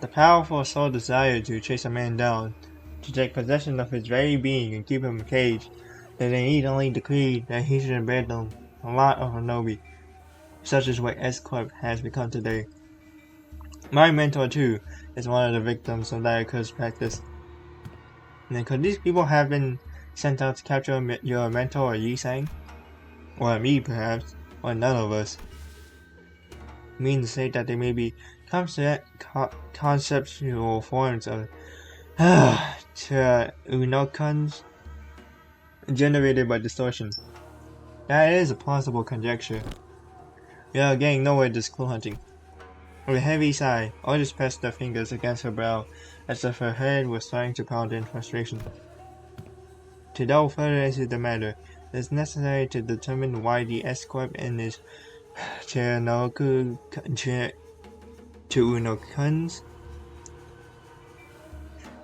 The powerful soul desired to chase a man down, to take possession of his very being and keep him caged, that they need only decree that he should bear them a lot of Anobi. Such is what S-Corp has become today. My mentor, too, is one of the victims of that accursed practice. And could these people have been sent out to capture your mentor or Yi-Sang? Or me, perhaps, or none of us. You mean to say that they may be conceptual forms of unokans generated by distortion? That is a plausible conjecture. We are getting nowhere this clue hunting. With a heavy sigh, Otis pressed her fingers against her brow as if her head was starting to pound in frustration. To delve further into the matter, it is necessary to determine why the S-Corp and its Unokans?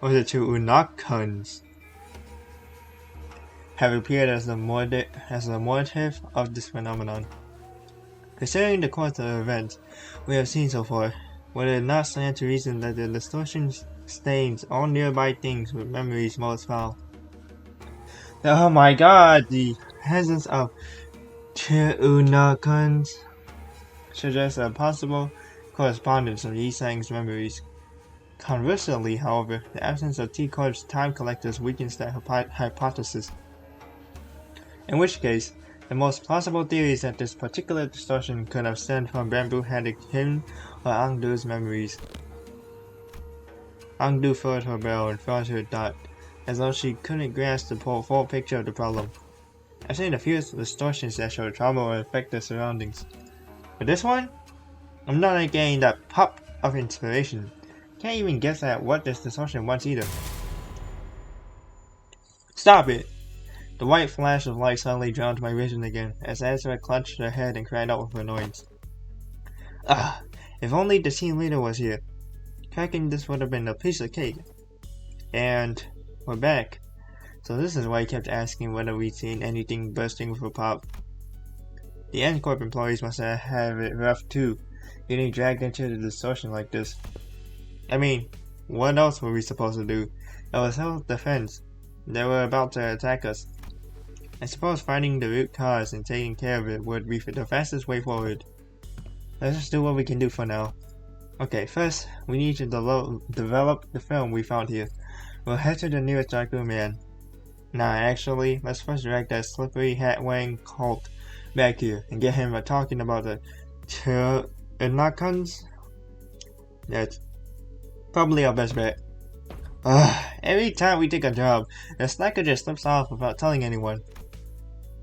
Or the Unokans have appeared as the motive of this phenomenon. Considering the course of events we have seen so far, would it not stand to reason that the distortion stains all nearby things with memories most foul? Oh my god, the presence of Unokans suggests a possible correspondence of Yi-Sang's memories. Conversely, however, the absence of T-Corp's time collectors weakens that hypothesis. In which case, the most plausible theory is that this particular distortion could have stemmed from bamboo-handed Kim or Angdu's memories. Angdu furrowed her brow and frowned her thought, as though she couldn't grasp the full picture of the problem. I've seen a few distortions that show trauma or affect their surroundings. But this one? I'm not getting that pop of inspiration. Can't even guess at what this distortion wants either. Stop it! The white flash of light suddenly drowned my vision again, as Azra clutched her head and cried out with annoyance. Ah, if only the team leader was here. Cracking this would have been a piece of cake. And we're back. So this is why he kept asking whether we'd seen anything bursting with a pop. The N-Corp employees must have it rough too, getting dragged into the distortion like this. I mean, what else were we supposed to do? It was self-defense. They were about to attack us. I suppose finding the root cause and taking care of it would be the fastest way forward. Let's just do what we can do for now. Okay, first, we need to develop the film we found here. We'll head to the nearest dark room man. Nah, actually, let's first drag that slippery hat-wearing cult back here and get him talking about the Unokans. That's probably our best bet. Every time we take a job, the slacker just slips off without telling anyone.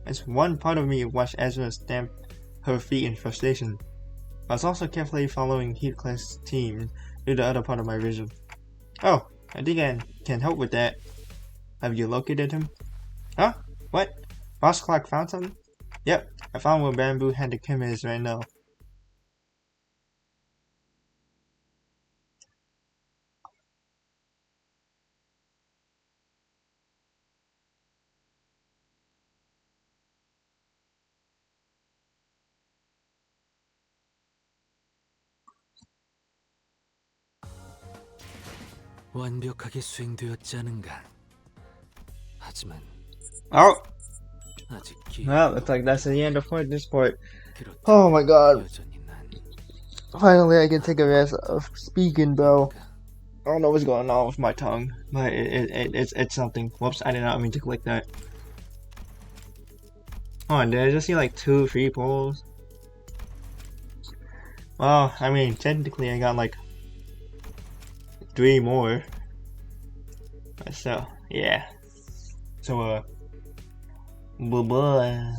It's one part of me watched Ezra stamp her feet in frustration. I was also carefully following Heathcliff's team through the other part of my vision. Oh, I think I can help with that. Have you located him? Huh? What? Boss Clock found something? Yep, I found where Bamboo handed Kim is right now. 완벽하게 수행되었지 않은가. 하지만 Oh, 아직 well, looks like that's the end of this part. 그렇다. Oh my god. 여전히 난 Finally, I can take a rest of speaking, bro. I don't know what's going on with my tongue, but it's something. Whoops, I did not mean to click that. Oh, did I just see like 2 free polls? Well, I mean, technically I got like 3 more. So, yeah. So, bye-bye.